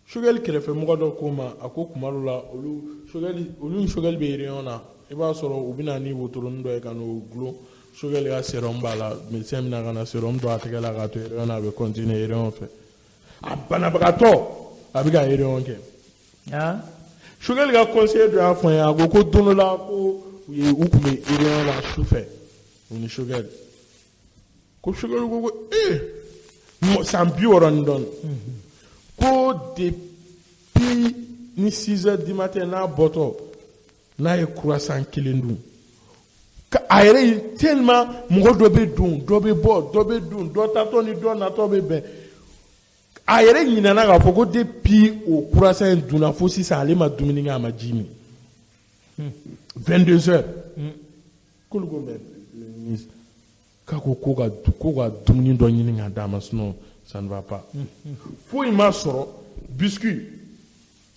Choguel kɛrɛfɛ mɔgɔ dɔ ko ma a ko kuma dɔ la olu ni Choguel bɛ réunion na i b'a sɔrɔ u bɛna ni wotoronin dɔ ye ka n'o gulon Choguel ka sérum b'a la médecin bɛna ka na sérum dɔ a tɛgɛ la k'a to réunion na a bɛ continuer réunion fɛ a banabagatɔ a bɛ ka réunion kɛ Choguel ka conseiller dɔ y'a fɔ n ye a ko don dɔ la ko u tun bɛ réunion la su fɛ u ni Choguel ko Choguel ko san 60 ni dɔɔnin ko depuis ni 6 heures du matin n'a bɔtɔ n'a ye croissant kelen dun a yɛrɛ ye tellement mɔgɔ dɔ bɛ dun dɔ bɛ bɔ dɔ bɛ dun dɔ tatɔ ni dɔ natɔ bɛ bɛn a yɛrɛ ɲinɛna k'a fɔ ko depuis o croissant in dunna fo sisan ale ma dumuni kɛ a ma ji min 22 heures k'olu ko mais k'a ko ka dumuni dɔ ɲini k'a d'a ma sinon ça ne va pas foyi ma sɔrɔ biscuit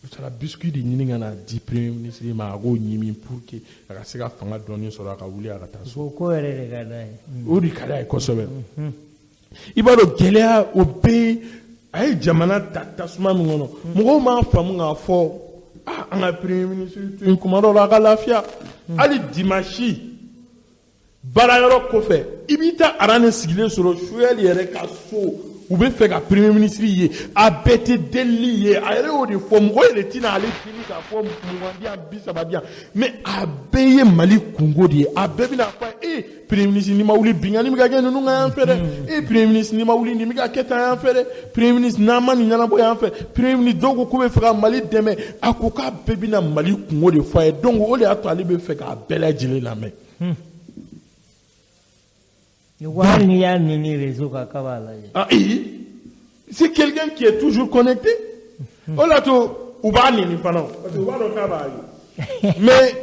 u taara biscuit de ɲini ka na di premier ministre ma a k'o ɲimi pour que a ka se ka fanga dɔɔni sɔrɔ a ka wuli a ka taa so ko yɛrɛ de ka d'a ye o de ka d'a ye kosɛbɛ i b'a dɔn gɛlɛya o bɛɛ a ye jamana ta tasuma min kɔnɔ mɔgɔw m'a faamu k'a fɔ an ka premier ministre to yen kuma dɔw la a ka lafiya hali dimanche baarayɔrɔ kɔfɛ i b'i ta arani sigilen sɔrɔ Choguel yɛrɛ ka so u bɛ fɛ ka premier ministre ye a bɛɛ tɛ delili ye a yɛrɛ y'o de fɔ mɔgɔ yɛrɛ tɛna ale deli k'a fɔ 20 di yan 30 di yan mais a bɛɛ ye Mali kungo de ye a bɛɛ bɛna fɔ premier ministre ni ma wuli binkani bɛ ka kɛ ninnu ka yan fɛ dɛ premier ministre ni ma wuli nin bɛ ka kɛ tan yan fɛ dɛ premier ministre n'an ma nin ɲɛnabɔ yan fɛ premier ministre dɔw ko k'u bɛ fɛ ka Mali dɛmɛ a ko k'a bɛɛ bɛna Mali kungo de fɔ a ye donc o de y'a to ale bɛ fɛ k'a bɛɛ lajɛlen lamɛn. C'est quelqu'un qui est toujours connecté. Mais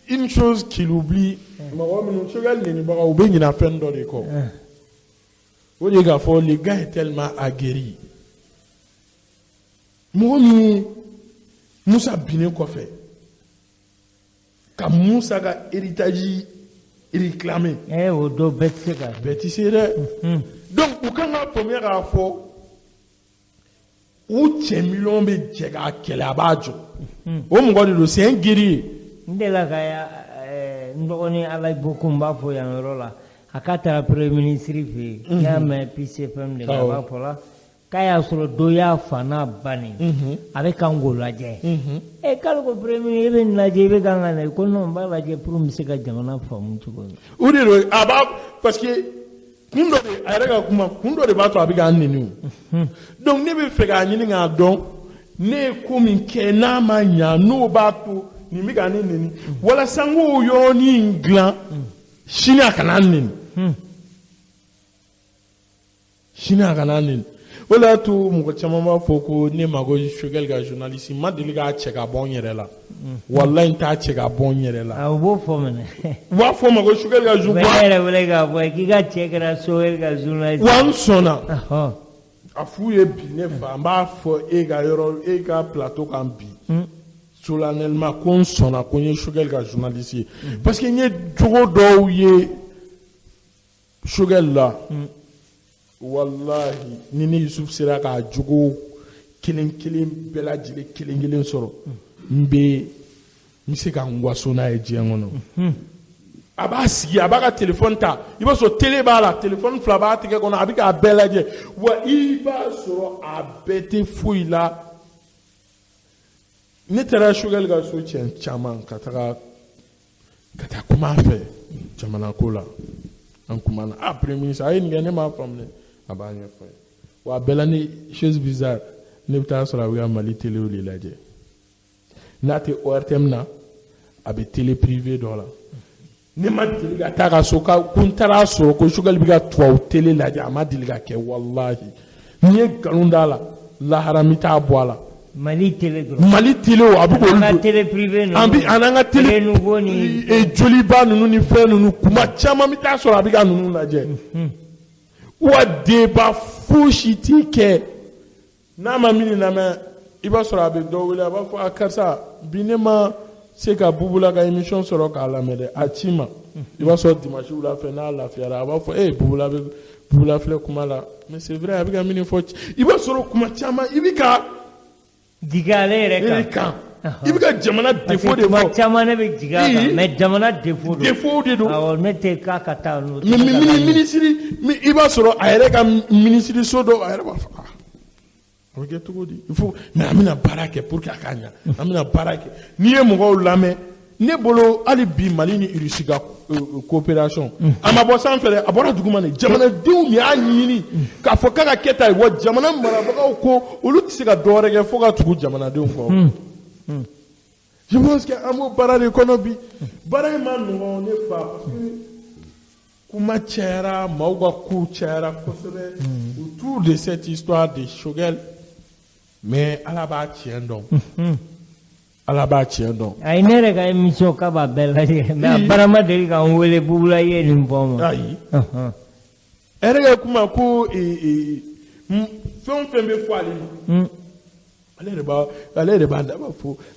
une chose qu'il oublie, le gars est tellement aguerri. Moussa Bine Kofé, comme Moussa a héritage réclamé. Donc, quand la première fois, où tu es million de djega kelabajo, c'est un guerrier. Ndoni alay bokumba fo yanrola akata premier ministre fi ya me PCFM de la fola kaya solo doya fana bani avec angola je e kalko premier even la je be gangana ko non ba la je pour misika jamana famu tugo udiro aba parce que kundo de ayraga kuma kundo de bato abiga annenu donc ne be fega nyini nga don ne ko min ke na manya no bato ni miga nini wala sango yo ni nglan shina kananini shina kananini wala tu muko chama foko ne mago Choguel ga journaliste ma deliga cheka bon yere la wallahi ta cheka bon yere la wo fo mena wa fo mago Choguel ga journaliste wala ga boy ki ga cheka Choguel ga journaliste wan sona afuye bi ne fa mba fo e ga yoro e ga plateau kan bi solennellement qu'on sonne à connaître Choguel ga journaliste parce que n'y a jogo do ye Choguel là wallahi nini Yusuf sera ka jogo kilin bela jile kilin soro mbe mise ka ngwasona e jengono aba sigi aba ka téléphone ta iba so télé ba la téléphone fla ba tike kono abika bela je wa iba soro abete fuila ne taara Choguel ga so cɛn caman ka taa kuma fɛ jamana ko la an kumana premier ministre a ye nin kɛ ne m'a faamu dɛ a b'a ɲɛfɔ wa a bɛɛ la ni chose bizarre ne bɛ taa sɔrɔ a bɛ ka Mali télé de lajɛ n'a tɛ ORTM na a bɛ télé privé dɔ la ne ma deli ka taa ka so ko n taara sɔrɔ ko Choguel bɛ ka tubabu télé lajɛ a ma deli ka kɛ walahi n'i ye nkalon d'a la lahara mi t'a bɔ a la. Mali télé o abu télé privé no ambi ananga télé nouveau ni e joliba nunu ni frère nunu kuma chama mi ta sora biga nunu laje wa débat fushiti ke na ma mini na ma iba sora be do wele aba fo akarsa binema se ka bubula ga émission soro ka la mede atima iba so dimanche ou la fe na la fiara aba fo bubula fle kuma la mais c'est vrai abiga mini fo iba soro kuma chama ibika digale reka ibika jamana défaut de fo chamane be digala mais jamana défaut de do awo mete ka kata no ministre mi iba soro ayere ka ministre so do ayere ba fa Il faut, mais amina barake pour kakanya. Amina barake. Ni e mo lame. Ne bolo ali bi Mali ni Russie coopération. Amabo san fere abora dugumane. Jamana diw mi anyini. Ka fo kaka keta wo jamana marabaga ko olu ti se ka dore ke fo ka tugu jamana diw ko. Je pense que amo bara de konobi. Bara man no ne fa parce que kuma chera mauga ku chera kosebe autour de cette histoire de Choguel. Mais à la base, tiens donc. À la base, tiens donc. Aïe, n'est-ce pas une mission qui va belle, mais apparemment, il y a un oué pour la y une pomme. Aïe. Elle est comme un coup et fait un peu de fois. Allez, les bandes,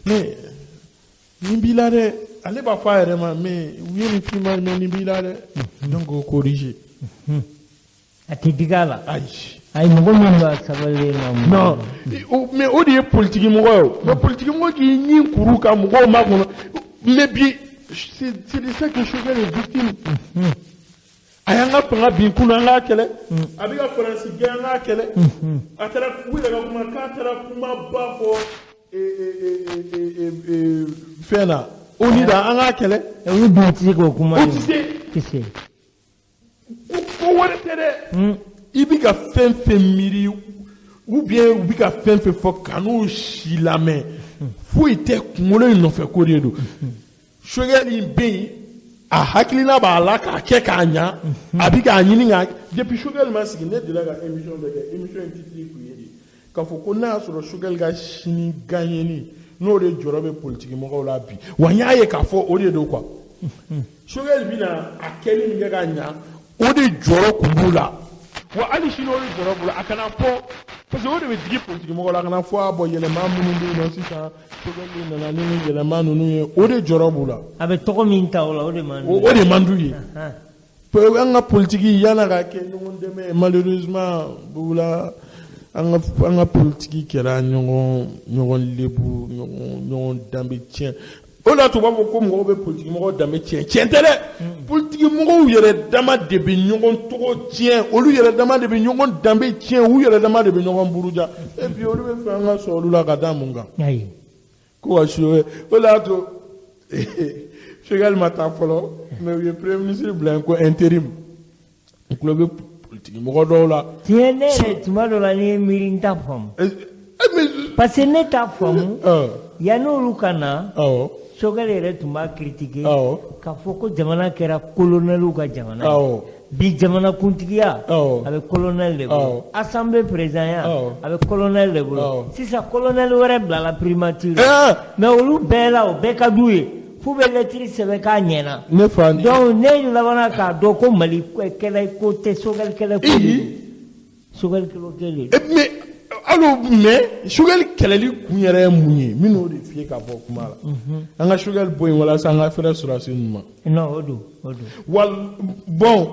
mais Nimbilade, allez, pas faire, mais oui, les films, mais Nimbilade, donc corriger. À Titigala. Aïe. Aïe, non, mais au lieu politique, moi, politique, moi qui n'y couru comme moi, mais bien, c'est de ça que Choguel est victime. Ayanga panga bien kunanga kele, abiga Francis ganga kele, atara kuila kuma katara kuma bafo fena, onida anga kele, oui bien ko kuma, tu sais, ko tere. Ibika fenfe miri ou bien ubika fenfe fo kanu shilame fo ite kungolo inofe koredo Choguel imbe a hakilina ba la ka ke kanya abika anyini nga depuis Choguel masiki ne de la émission intitulée kuyedi ka fo ko na so Choguel ga shini ganyeni no de jorobe politique mo la bi wanyaye ka fo o de do quoi Choguel bina akeli nga ganya o de joro kumbula wa ali shino ri jorobu akana fo parce que o de digi politique mo la kana fo abo yele ma munu ndi no sisa Choguel na ni yele ma nunu o de jorobu la abe toko minta o de mandu o de mandu yi pe anga politique yana ga ke ngun de mais malheureusement bula anga politique kera nyon lebu nyon dambe tien o la to ba ko mo be politique mo dambe tien tele politique mo yere dama de be nyon to tien olu yere dama de be nyon dambe tien ou yere dama de be nyon buruja et puis olu be fa nga so olu la ga damunga ayi ko wa showe o la to Choguel mata folo mais le premier ministre Blanco intérim club politique mo do la tiene tu ma do la ni mirinta fam parce que ne ta fam ya no lukana Choguel yɛrɛ tun b'a critiquer k'a fɔ ko jamana kɛra colonel ka jamana ye bi jamana kuntigiya a bɛ colonel de bolo assemblée présidentielle a bɛ colonel de bolo sisan colonel wɛrɛ bilala primature mais olu bɛɛ la o bɛɛ ka d'u ye f'u bɛ lettre sɛbɛn k'a ɲɛna donc ne labanna k'a dɔn ko Mali kɛlɛ ko tɛ Choguel kɛlɛ ko de Choguel kɛlɛ de mais alors mais Choguel kɛlɛli kun yɛrɛ mun ye min'o de fie ka bɔ kuma la an ka Choguel bɔ yen walasa an ka fɛrɛ sɔrɔsi ninnu ma non o don wal bon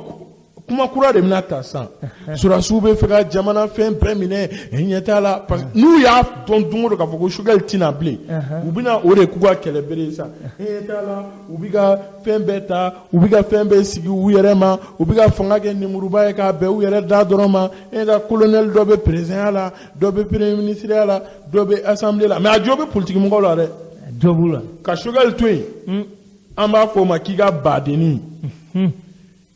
kuma kura de bɛna ta san sɔrɔsiw bɛ fɛ ka jamana fɛn bɛɛ minɛ ɲɛ t'a la parce que n'u y'a dɔn don o don k'a fɔ ko Choguel tɛna bilen u bɛna o de k'u ka kɛlɛ bere sa ɲɛ t'a la u bɛ ka fɛn bɛɛ ta u bɛ ka fɛn bɛɛ sigi u yɛrɛ ma u bɛ ka fanga kɛ nemuruba ye k'a bɛn u yɛrɛ da dɔrɔn ma ka colonel dɔ bɛ président la dɔ bɛ premier ministre la dɔ bɛ assemblée la mais a jɔ bɛ politique mɔgɔw la dɛ jɔ b'u la ka Choguel to yen an b'a fɔ o ma k'i ka badenni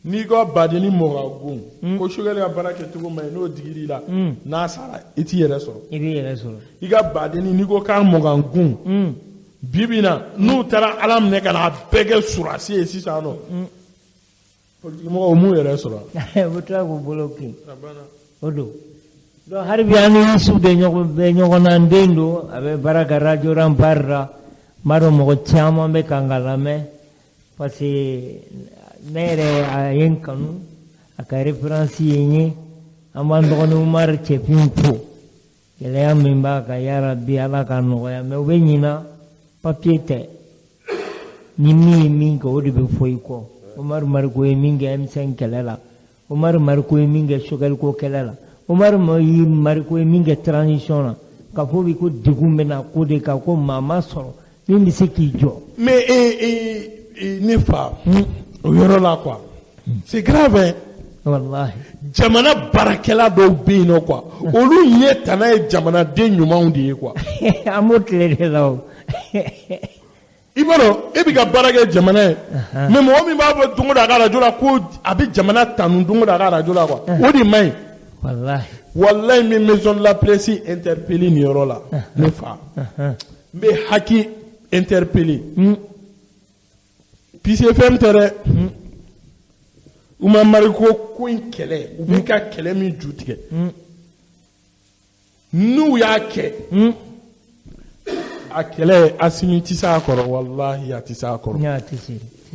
n'i ka badenni mɔgɔ ko Choguel ka baara kɛ cogo ma ɲi n'o digir'i la n'a sara i t'i yɛrɛ sɔrɔ i b'i yɛrɛ sɔrɔ i ka badenni n'i ko k'a mɔgɔ gun bibi na n'u taara Ala minɛ ka n'a bɛɛ kɛ surasi ye sisan nɔ politique mɔgɔw m'u yɛrɛ sɔrɔ o bɛ tila k'u bolo kin o don donc hali bi an ni Yusu bɛ ɲɔgɔn na n den don a bɛ baara kɛ radio Rampart la n b'a dɔn mɔgɔ caman bɛ kan ka lamɛn parce que ne yɛrɛ a ye n kanu a ka référence ye n ye an b'an dɔgɔnin Umaru Cɛfin fo gɛlɛya min b'a kan yarabi Ala ka nɔgɔya mais u bɛ ɲina papier tɛ ni min ye min kɛ o de bɛ fɔ i kɔ Umaru Mariko ye min kɛ M5 kɛlɛ la Umaru Mariko ye min kɛ Choguel ko kɛlɛ la Umaru Mariko ye min kɛ transition na ka fɔ bi ko degun bɛ na ko de kan ko maa ma sɔrɔ min bɛ se k'i jɔ mais ne fa au yɔrɔ la quoi c'est grave hein wallahi jamana barakɛla dɔw bɛ yen nɔ quoi olu ɲɛ tana ye jamanaden ɲumanw de ye quoi amo tile de la o i b'a dɔn e bɛ ka baara kɛ jamana ye mais mɔgɔ min b'a fɔ don o don a ka radio la ko a bɛ jamana tanu don o don a ka radio la quoi o de man ɲi wallahi n bɛ maison de la presse interpellé nin yɔrɔ la ne fa n bɛ Haki interpellé Peace FM tɛ dɛ u ma mariko ko in kɛlɛ u bɛ ka kɛlɛ min ju tigɛ n'u y'a kɛ a kɛlɛ Asimi tɛ se a kɔrɔ wallahi a tɛ se a kɔrɔ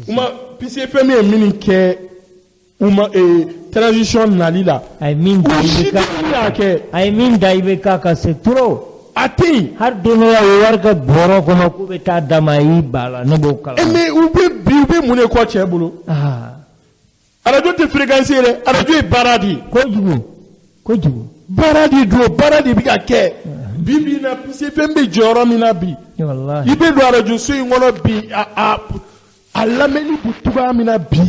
u ma Peace FM ye min kɛ u ma transition nali la a ye min da i bɛ k'a ka c'est trop a tɛ yen hali don dɔ la o wari kɛ bɔrɔ kɔnɔ k'u bɛ taa d'a ma i ba la ne b'o kalan mais u bɛ mun de kɔ cɛ bolo radio tɛ fréquence ye dɛ radio ye baara de ye kojugu baara de don baara de bɛ ka kɛ bi bi in na Peace FM bɛ jɔyɔrɔ min na bi i bɛ don radio so in kɔnɔ bi a lamɛnni bɛ cogoya min na bi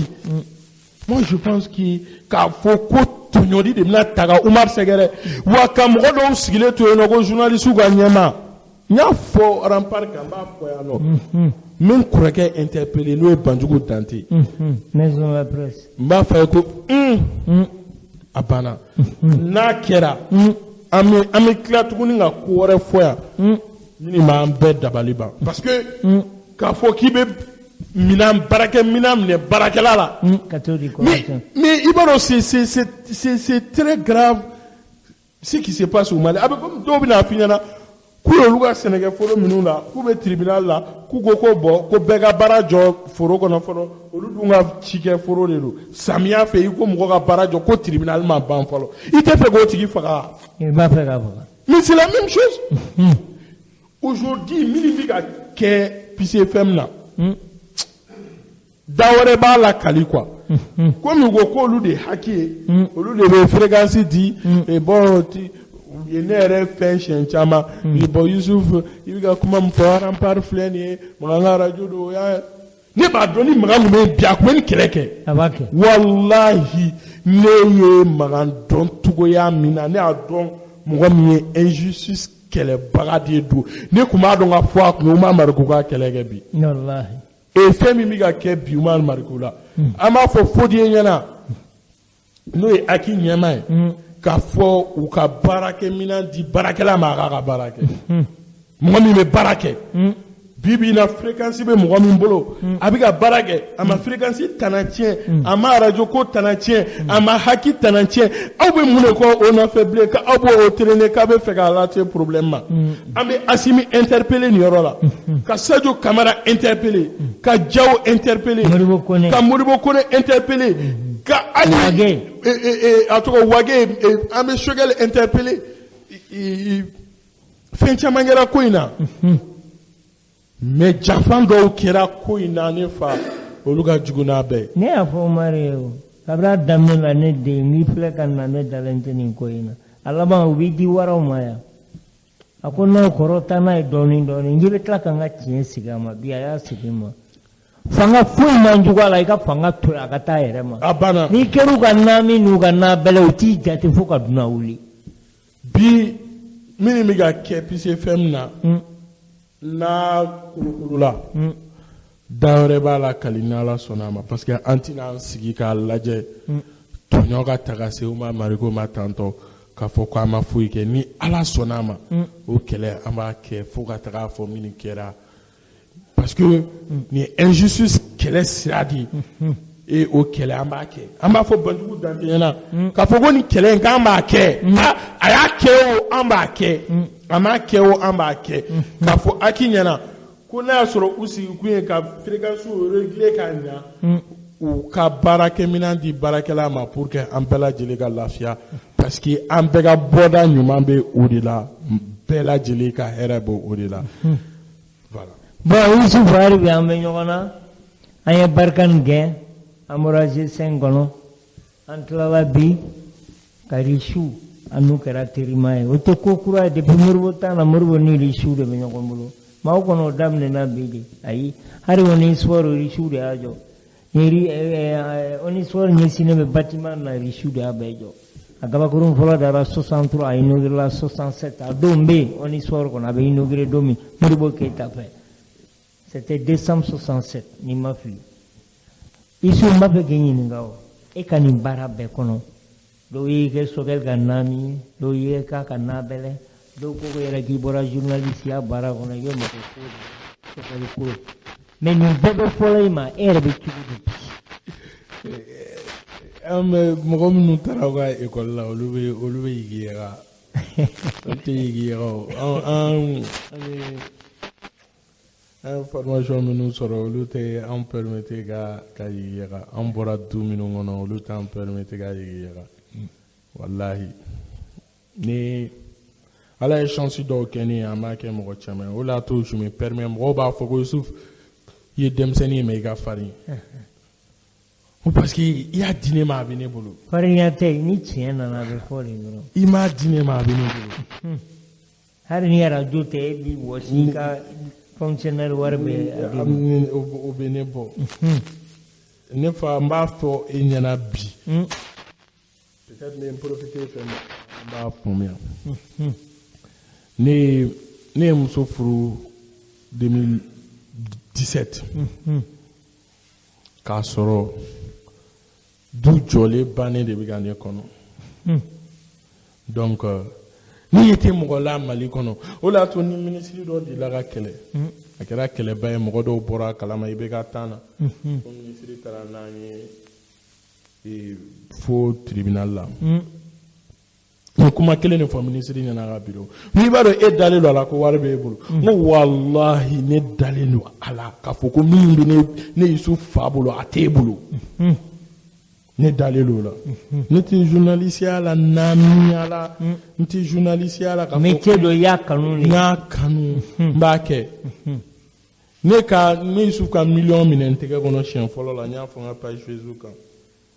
moi je pense que k'a fɔ ko tɔɲɔli de bɛna ta ka Umar sɛgɛrɛ wa ka mɔgɔ dɔw sigilen to yen nɔ ko journaliste ka ɲɛma n y'a fɔ rampart kan n b'a fɔ yan nɔ min kɔrɔkɛ interpellé n'o ye Banjugu Dante maison de la presse n b'a fɔ ye ko a banna n'a kɛra an bɛ tila tuguni ka ko wɛrɛ fɔ yan min b'an bɛɛ dabali ban parce que k'a fɔ k'i bɛ baarakɛminɛn minɛ baarakɛla la mais i b'a dɔn c'est très grave ce qui se passe au Mali a bɛ komi dɔw bɛna f'i ɲɛna k'u y'olu ka sɛnɛkɛforo minnu la k'u bɛ tribunal la k'u ko bɔn ko bɛɛ ka baara jɔ foro kɔnɔ fɔlɔ olu dun ka cikɛforo de don samiya fɛ i ko mɔgɔ ka baara jɔ ko tribunal ma ban fɔlɔ i tɛ fɛ k'o tigi faga i b'a fɛ k'a faga mais c'est la même chose aujourd'hui min bɛ ka kɛ Peace FM na da wɛrɛ b'a la kali quoi komi u ko k'olu de Haki ye olu de bɛ fréquence di bon ye ne yɛrɛ fɛn siɲɛ caman bon Yusuf i bɛ ka kuma min fɔ rampart filɛ nin ye Makan ka radio don o y'a ne b'a dɔn ni Makan tun bɛ bi a tun bɛ nin kɛlɛ kɛ wallahi ne ye Makan dɔn cogoya min na ne y'a dɔn mɔgɔ min ye injustice kɛlɛbaga de don ne tun b'a dɔn ka fɔ a kun Umar Mariko ka kɛlɛ kɛ bi fɛn min bɛ ka kɛ bi Umar Mariko la an b'a fɔ Fodie ɲɛna n'o ye Haki ɲɛma ye k'a fɔ u ka baarakɛminɛn di baarakɛla ma a k'a ka baara kɛ mɔgɔ min bɛ baara kɛ bi bi in na fréquence bɛ mɔgɔ min bolo a bɛ ka baara kɛ a ma fréquence tana tiɲɛ a ma radio ko tana tiɲɛ a ma Haki tana tiɲɛ aw bɛ mun de kɔ o nɔfɛ bilen k'aw b'o traîner k'a bɛ fɛ k'a lase problème ma an bɛ Asimi interpellé nin yɔrɔ la ka Sadio Kamara interpellé ka Diao interpellé ka Modibo Kone interpellé ka Ali a tɔgɔ Wage an bɛ Choguel interpellé fɛn caman kɛra ko in na mais jafan dɔw kɛra ko in na ne fa olu ka jugu n'a bɛɛ ne y'a fɔ Umar ye o kabini a daminɛ la ne den n'i filɛ ka na ne dalen tɛ nin ko in na a laban u b'i di waraw ma yan a ko n'aw kɔrɔ taa n'a ye dɔɔnin dɔɔnin n'i bɛ tila ka n ka tiɲɛ sigi a ma bi a y'a sigi n ma fanga foyi man jugu a la i ka fanga to a ka taa a yɛrɛ ma a banna n'i kɛr'u ka naami n'u ka nabɛlɛ u t'i jate fo ka dunan wuli bi min bɛ ka kɛ Peace FM na n'a kulukulu la dan wɛrɛ b'a la kali n'Ala sɔnna a ma parce que an tɛna an sigi k'a lajɛ tɔɲɔ ka ta ka se Umar Mariko ma tantɔ k'a fɔ ko an ma foyi kɛ ni Ala sɔnna a ma o kɛlɛ an b'a kɛ fo ka taga fɔ min kɛra parce que nin injustice kɛlɛ sira de ye o kɛlɛ an b'a kɛ an b'a fɔ Banjugu Dante ɲɛna k'a fɔ ko nin kɛlɛ in k'an b'a kɛ a y'a kɛ o an b'a kɛ a m'a kɛ o an b'a kɛ k'a fɔ Haki ɲɛna ko n'a y'a sɔrɔ u sigikun ye ka fréquence régler ka ɲa u ka baarakɛminɛn di baarakɛla ma pour que an bɛɛ lajɛlen ka lafiya parce que an bɛɛ ka bɔda ɲuman bɛ o de la bɛɛ lajɛlen ka hɛrɛ bɛ o de la voilà. Bon Yusuf hali bi an bɛ ɲɔgɔn na an ye barika nin kɛ an bɔra G5 kɔnɔ an tilala bi ka Risu an n'u kɛra terima ye o tɛ ko kura ye depuis Moribo tan na Moribo ni Risu de bɛ ɲɔgɔn bolo maaw kɔnɔ o daminɛna bi de ayi hali o ni histoire Risu de y'a jɔ On histoire ni cinéma bâtiment na richu de abejo. A Gabakurum Fola dara 63 a inauguré la 67 à Dombe. On histoire qu'on avait inauguré Domi. Moribo Keita fait. C'était décembre 67. Ni ma fille. Ici on m'a fait gagner n'ingao. Et quand il barra bekono. Do yeke sokel ganami. Do yeka kanabele. Do koko yera kibora journaliste ya barra kono yo ma ko. Mais nous devons faire ma herbe qui mɔgɔ minnu taara u ka école la olu bɛ yigiyɛra olu tɛ yigiyɛra an formation minnu sɔrɔ olu tɛ an permettre ka yigiyɛra an bɔra du minnu kɔnɔ olu t'an permettre ka yigiyɛra walahi ni ala ye chance dɔw kɛ ne ye an b'a kɛ mɔgɔ caman o la to je me permets mɔgɔw b'a fɔ ko Yusuf i ye denmisɛnnin ye mais i ka farin parce que i y'a di ne ma a bɛ ne bolo. Farinya tɛ ni tiɲɛ nana a bɛ fɔ de dɔrɔn. I m'a di ne ma a bɛ ne bolo. Hali ni arajo tɛ e bi wɔsi i ka fonctionnaire wari bɛ. O bɛ ne bɔ. Ne fa n b'a fɔ e ɲɛna bi. Peut-être n bɛ n profiter fɛ n b'a faamuya. Ne ye muso furu 2017. K'a sɔrɔ du jɔlen bannen de bɛ ka ne kɔnɔ. Donc n'i ye tɛ mɔgɔ la Mali kɔnɔ o de y'a to ni minisiri dɔ delila ka kɛlɛ a kɛra kɛlɛba ye mɔgɔ dɔw bɔra a kalama i bɛ ka taa na ko minisiri taara n'an ye fo tribunal la. Ni kuma kelen de fɔ minisiri ɲɛna ka biro n'i b'a dɔn e dalen don a la ko wari b'e bolo n ko walahi ne dalen don a la k'a fɔ ko min bɛ ne Yusufu fa bolo a t'e bolo ne dalen don o la ne tɛ journaliste la naamiya la n tɛ journaliste la k'a fɔ métier dɔ y'a kanu de n y'a kanu n b'a kɛ ne Yusufu ka miliyɔn minɛ n tɛgɛ kɔnɔ siɲɛ fɔlɔ la n y'a fɔ n ka page Facebook kan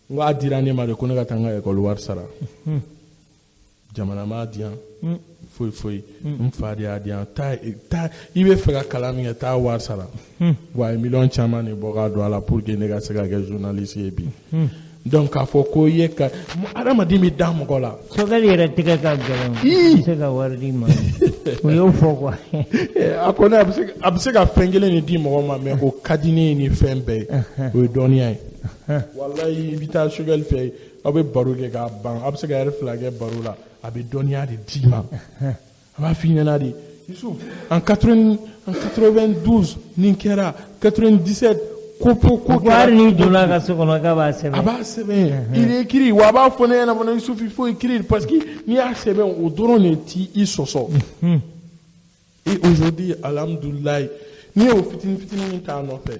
n ko a dira ne ma de ko ne ka taa n ka école wari sara. Jamana m'a diyan foyi n fa de y'a diyan taa i bɛ fɛ ka kalan min kɛ taa wari sara wa a ye miliyɔn caman de bɔ k'a don a la pour que ne ka se ka kɛ journaliste ye bi donc k'a fɔ ko i ye ka adamaden bɛ da mɔgɔ la. Sogɛli yɛrɛ tɛgɛ ka gɛlɛn i bɛ se ka wari di ma o y'o fɔ quoi. A ko ne a bɛ se ka fɛn kelen de di mɔgɔ ma mais o ka di ne ye ni fɛn bɛɛ ye o ye dɔnniya ye walayi i bɛ taa Sogɛli fɛ aw bɛ baro kɛ k'a ban a bɛ se ka heure 2 kɛ baro la. A bɛ dɔnniya de d'i ma a b'a f'i ɲɛna de Yusuf en 92 nin kɛra 97 ko kɛra hali n'i donna ka so kɔnɔ k'a b'a sɛbɛn a b'a sɛbɛn il est écrit wa a b'a fɔ ne ɲɛna fana Yusuf il faut écrire parce que n'i y'a sɛbɛn o dɔrɔn de t'i sɔsɔ et aujourd'hui alhamdulilayi n'i y'o fitinin min t'a nɔfɛ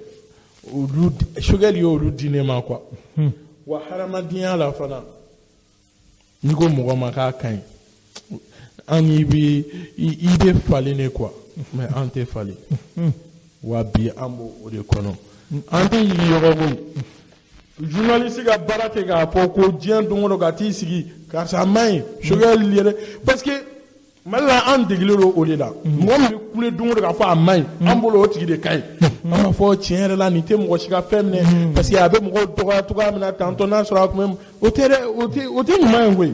olu Sogɛli y'olu di ne ma quoi wa hadamadenya la fana n'i ko mɔgɔ ma k'a ka ɲi an i bɛ falen ne quoi mais an tɛ falen wa bi an b'o o de kɔnɔ an tɛ yigi yɔrɔ koyi journaliste ka baara tɛ k'a fɔ ko diɲɛ don o don ka t'i sigi karisa a man ɲi Sogɛli yɛrɛ parce que Mali la an degelen don o de la mɔgɔ min bɛ kule don o don k'a fɔ a man ɲi an bolo o tigi de ka ɲi an b'a fɔ tiɲɛ yɛrɛ la nin tɛ mɔgɔ si ka fɛn minɛ parce que a bɛ mɔgɔw dɔgɔya cogoya min na tantɔ n'a sɔrɔ a tun bɛ o tɛ dɛ o tɛ ɲuman ye koyi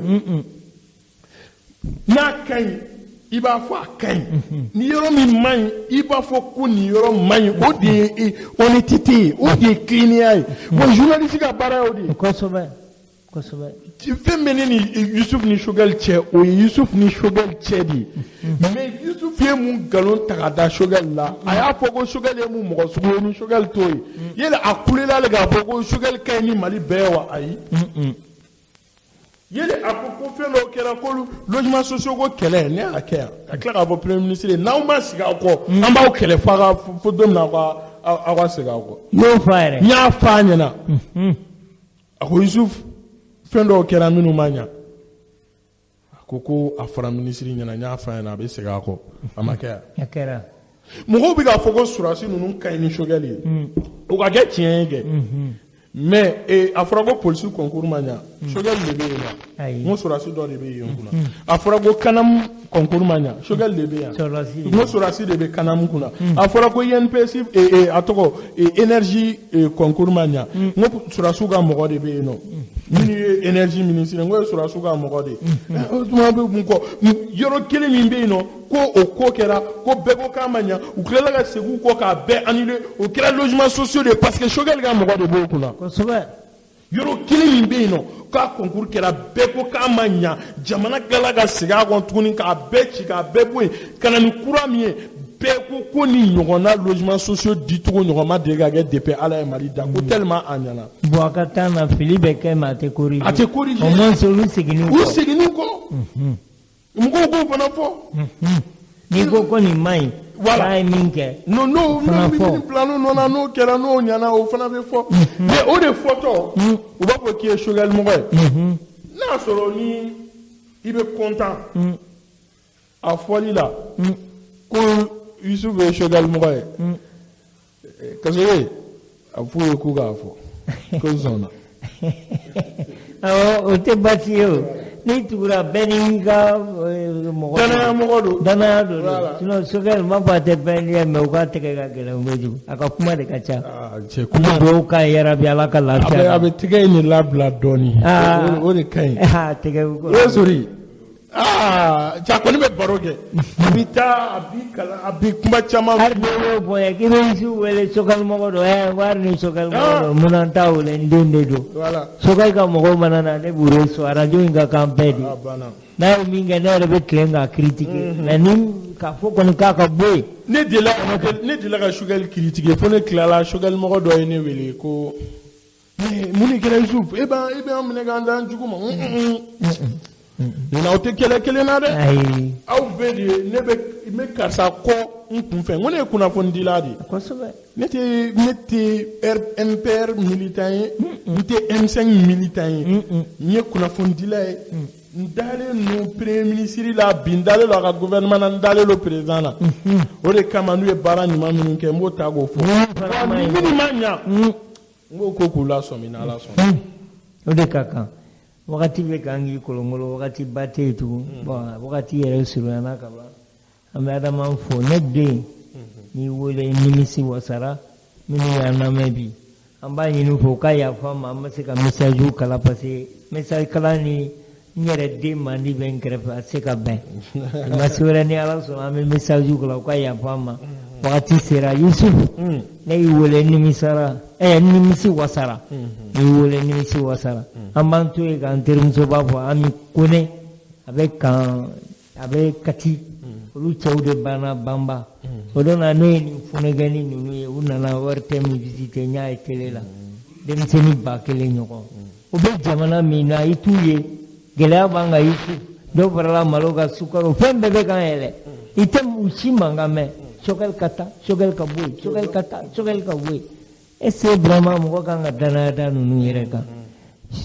n'a ka ɲi i b'a fɔ a ka ɲi ni yɔrɔ min man ɲi i b'a fɔ ko nin yɔrɔ man ɲi o de ye honnêteté ye o de ye kiliniya ye bon journaliste ka baara ye o de ye. kosɛbɛ. Fɛn bɛ ne ni Yusuf ni Sogɛli cɛ o ye Yusuf ni Sogɛli cɛ de ye mais Yusuf ye mun nkalon ta ka da Sogɛli la a y'a fɔ ko Sogɛli ye mun mɔgɔ sugu ye ni Sogɛli t'o ye yala a kulela ale k'a fɔ ko Sogɛli ka ɲi ni Mali bɛɛ ye wa ayi yala a ko fɛn dɔw kɛra ko logement sociaux ko kɛlɛ ne y'a kɛ yan ka tila k'a fɔ premier ministre ye n'aw ma sigi aw kɔ an b'aw kɛlɛ fo don min na aw ka segin aw kɔ. y'o fɔ a yɛrɛ. n y'a fɔ a ɲɛna a ko Yusuf fɛn dɔw kɛra minnu ma ɲa a ko a fɔra minisiri ɲɛna n y'a fɔ a ɲɛna a bɛ segin a kɔ a ma kɛ yan. a kɛra. mɔgɔw bɛ k'a fɔ ko surasi ninnu ka ɲi ni Sogɛli ye o ka kɛ tiɲɛ ye kɛ mais a fɔra ko polisi concours ma ɲa Choguel de bɛ yen Ayi. nɔ n ko sɔrɔdasi dɔ de bɛ yen kunna a fɔra ko kanamu concours ma ɲa Choguel de bɛ yan Sɔrɔdasi. n ko sɔrɔdasi de bɛ kanamu kunna a fɔra ko INPS a tɔgɔ énergie concours ma ɲa n ko sɔrɔdasiw ka mɔgɔ de bɛ yen nɔ minnu ye énergie ministre n ko ye sɔrɔdasiw ka mɔgɔ de ye o tuma bɛ mun kɔ yɔrɔ kelen min bɛ yen nɔ ko o ko kɛra ko bɛɛ ko k'a ma ɲa u tilala ka segin u kɔ k'a bɛɛ annuler o kɛra logements sociaux de ye parce que Choguel ka mɔgɔ de b'o kunna. Kosɛbɛ. Yɔrɔ kelen min bɛ yen nɔ k'a concours kɛra bɛɛ ko k'a ma ɲa jamana tilala ka segin a kɔ tuguni k'a bɛɛ ci k'a bɛɛ bɔ yen ka na ni kura min ye bɛɛ ko ni ɲɔgɔnna logements sociaux dicogo ɲɔgɔn ma deli ka kɛ depuis Ala ye Mali da ko tellement a ɲana. Bon a ka taa na fili bɛ kɛ mais a tɛ corriger. A tɛ corriger. Au moins olu seginna u kɔ. U seginna u kɔ. Mɔgɔw b'o fana fɔ. N'i ko ko nin man ɲi. Voilà. N'a ye min kɛ. n'o plan n'o kɛra n'o ɲana o fana bɛ fɔ mais o de fɔtɔ u b'a fɔ k'i ye Choguel mɔgɔ ye n'a sɔrɔ ni i bɛ content a fɔli la ko Yusufu ye Choguel mɔgɔ ye Kasore a f'u ye k'u k'a fɔ ko n sɔnna. Awɔ o tɛ baasi ye o n'i tugura bɛɛ n'i ka mɔgɔ. Danaya mɔgɔ don. Danaya don sinon Choguel m'a fɔ a tɛ fɛn ye mais u ka tɛgɛ ka gɛlɛn kojugu a ka kuma de ka ca. Cɛ kuma dɔw ka yarabi Ala ka lafiya. a bɛ tɛgɛ in de labila dɔɔni o de ka ɲi. Tɛgɛ ko. o sori cɛ a kɔni bɛ baro kɛ a bɛ taa a b'i kalan a bɛ kuma caman. hali n'o bonya k'i bɛ Yusufu wele Choguel mɔgɔ don wari ni Choguel mɔgɔ don mun na n t'a wele n den de don. Choguel ka mɔgɔw mana na ne b'u reçu radio in ka kan bɛɛ de. n'a ye min kɛ ne yɛrɛ bɛ tilen k'a critiquer mais ni k'a fɔ kɔni k'a ka bɔ yen. ne delila ka Choguel critiquer fo ne tilala Choguel mɔgɔ dɔ ye ne wele ko mun de kɛra Yusufu e b'an minɛ k'an da jugu ma. Aw tɛ kɛlɛ kelen na dɛ aw bɛɛ de ye ne bɛ karisa kɔ n kunfɛ n ko ne ye kunnafonidila de ye. Kosɛbɛ. ne tɛ MPR militant ye n tɛ M5 militant ye n ye kunnafonidila ye n dalen no premier ministre la bi n dalen no a ka gouvernement na n dalen no président na o de kama n'u ye baara ɲuman minnu kɛ n b'o ta k'o fɔ ni minnu ma ɲa n b'o ko k'u lasɔmi n'Ala sɔnna. O de ka kan. Wakati bɛ k'an k'i kolonkolon wagati ba tɛ yen tugun bon wagati yɛrɛ surunyana ka ban an bɛ Adama fo ne den n'i wele nimisi wasara minnu y'an lamɛn bi an b'a ɲini fo ka yafa n ma an ma se ka message kala parce que message kala ni n yɛrɛ den mandi bɛ n kɛrɛfɛ a se ka bɛn dimanche wɛrɛ ni Ala sɔnna an bɛ message kala u ka yafa n ma wagati sera Yusufu ne y'i wele nimisi wasara n'i wele nimisi wasara an b'an to yen k'an terimuso b'a fɔ Ami Kone a bɛ Kati olu cɛw de banna Banba o don na ne ye nin funɛgɛni ninnu ye u nana wari tɛ min visiter n y'a ye télé la denmisɛnnin 1000 ɲɔgɔn o bɛ jamana min na i t'u ye gɛlɛya b'an kan Yusufu dɔw farala malo kan sukaro fɛn bɛɛ bɛ k'an yɛlɛ i tɛ u si mankan mɛn Choguel ka taa Choguel ka bɔ yen Choguel ka taa Choguel ka bɔ yen est-ce que vraiment mɔgɔ kan ka danaya da ninnu yɛrɛ kan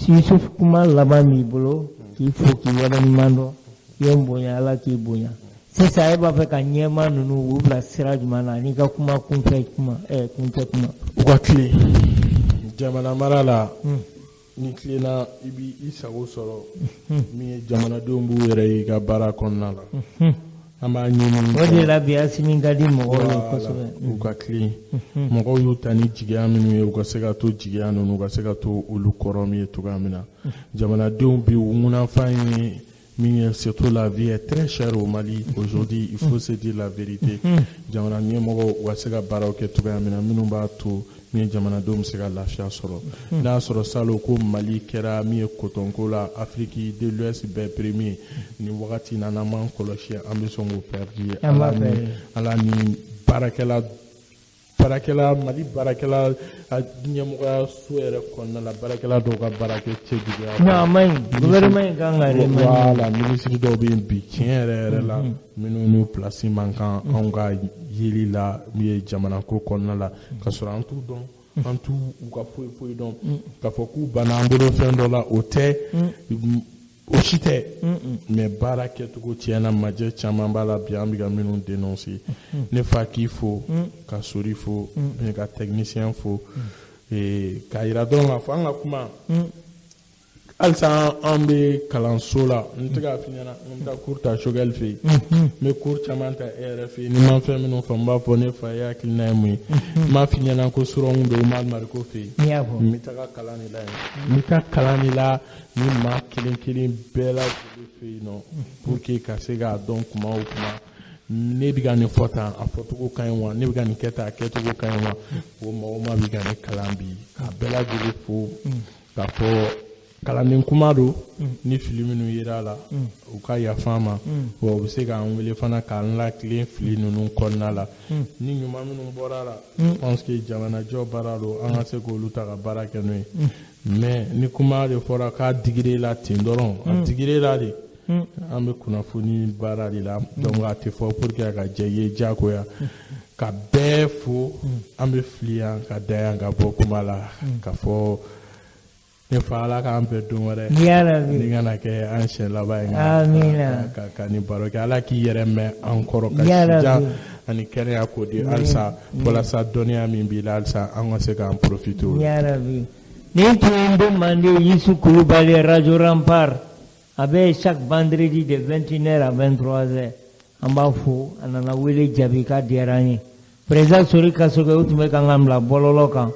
Yusufu kuma laban b'i bolo k'i fo k'i waleɲuman dɔn i ye n bonya Ala k'i bonya sisan e b'a fɛ ka ɲɛmaa ninnu u bila sira jumɛn na n'i ka kuma kunfɛ kuma. u ka tile jamana mara la ni tilenna i b'i sago sɔrɔ min ye jamanadenw b'u yɛrɛ ye i ka baara kɔnɔna la an b'a ɲini o de la bi Asimi ka di mɔgɔw ye kosɛbɛ u ka tilen mɔgɔw y'u ta ni jigiya minnu ye u ka se ka to jigiya ninnu u ka se ka to olu kɔrɔ min ye cogoya min na jamanadenw bi u ŋunafan ye min ye surtout la vie est très chère au Mali aujourd'hui il faut se dire la vérité jamana ɲɛmɔgɔw u ka se ka baaraw kɛ cogoya min na minnu b'a to min ye jamanadenw bɛ se ka lafiya sɔrɔ n'a y'a sɔrɔ salon ko Mali kɛra min ye cotonko la Afrique de l'Ouest bɛɛ premier ni wagati in na n'an m'an kɔlɔsi an bɛ sɔn k'o perdre ala ni baarakɛla Mali baarakɛla a ɲɛmɔgɔya so yɛrɛ kɔnɔna la baarakɛla dɔw ka baara kɛ cɛjuguya non a man ɲi gouvernement kan ka voilà ministre dɔw bɛ yen bi tiɲɛ yɛrɛ la minnu n'u place man kan anw ka yeli la min ye jamanako kɔnɔna la ka sɔrɔ an t'u dɔn an t'u ka foyi dɔn k'a fɔ k'u banna an bolo fɛn dɔ la o tɛ o si tɛ mais baara kɛcogo tiɲɛna majɛ caman b'a la bi an bɛ ka minnu dénoncer ne fa k'i fo ka Sori fo ka technicien fo k'a yira dɔrɔn k'a fɔ an ka kuma halisa an bɛ kalanso la n tɛ k'a f'i ɲɛna n bɛ taa cours ta Choguel fɛ yen n bɛ cours caman ta e yɛrɛ fɛ yen ni ma fɛn minnu fɔ n b'a fɔ ne fa ye hakilina ye mun ye n m'a f'i ɲɛna ko surɔmu bɛ Umar Mariko fɛ yen n bɛ taga kalan de la yen n bɛ taa kalan de la ni maa kelen kelen bɛɛ lajɛlen fɛ yen nɔ pour que ka se k'a dɔn kuma o kuma ne bɛ ka nin fɔ tan a fɔcogo ka ɲi wa ne bɛ ka nin kɛ tan a kɛcogo ka ɲi wa o maa o maa bɛ ka ne kalan bi k'a bɛɛ lajɛlen fo k'a fɔ kalanden kuma don ni fili minnu yera la u ka yafa ma wa u bɛ se k'an wele fana k'an latilen fili ninnu kɔnɔna la ni ɲuman minnu bɔra la je pense que jamanajɔ baara don an ka se k'olu ta ka baara kɛ n'o ye mais ni kuma de fɔra k'a digir'e la ten dɔrɔn a digir'e la de an bɛ kunnafoni baara de la donc a tɛ fɔ pour que a ka diya i ye diyagoya ka bɛɛ fo an bɛ fili yan ka da yan ka bɔ kuma la ka fɔ ne fa Ala k'an bɛɛ don wɛrɛ ni kana kɛ an siɲɛ laban ye ka nin baro kɛ Ala k'i yɛrɛ mɛn an kɔrɔ ka sijan ani kɛnɛya ko di halisa walasa dɔnniya min b'i la halisa an ka se k'an profiter o la. Nin tun ye n bɛ Mande Youssou Coulibaly Radio Rempart a bɛ chaque vendredi de 21h à 23h an b'a fo a nana wele jaabi k'a diyara an ye président Sori Kasoge o tun bɛ k'an ka bila bɔlɔlɔ kan.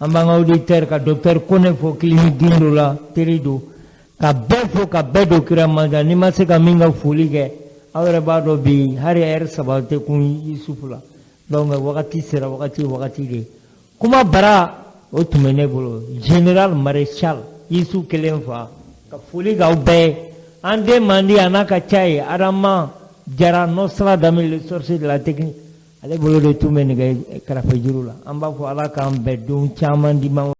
An b'an ka auditeur ka docteur Kone fo clinique Dindo la teri don ka bɛɛ fo ka bɛɛ don kira manja n'i ma se ka min ka foli kɛ aw yɛrɛ b'a dɔn bi hari heure 3 tɛ kun Yusufu la donc wagati sera wagati de kuma bara o tun bɛ ne bolo général maréchal Yusu kelen fa ka foli k'aw bɛɛ an den Mandi a n'a ka ca ye Adama Jara Nostra Dami le sorcier de la technique ale bolo de tun bɛ nɛgɛ kɛrɛfɛ juru la an b'a fɔ Ala k'an bɛɛ don caman di ma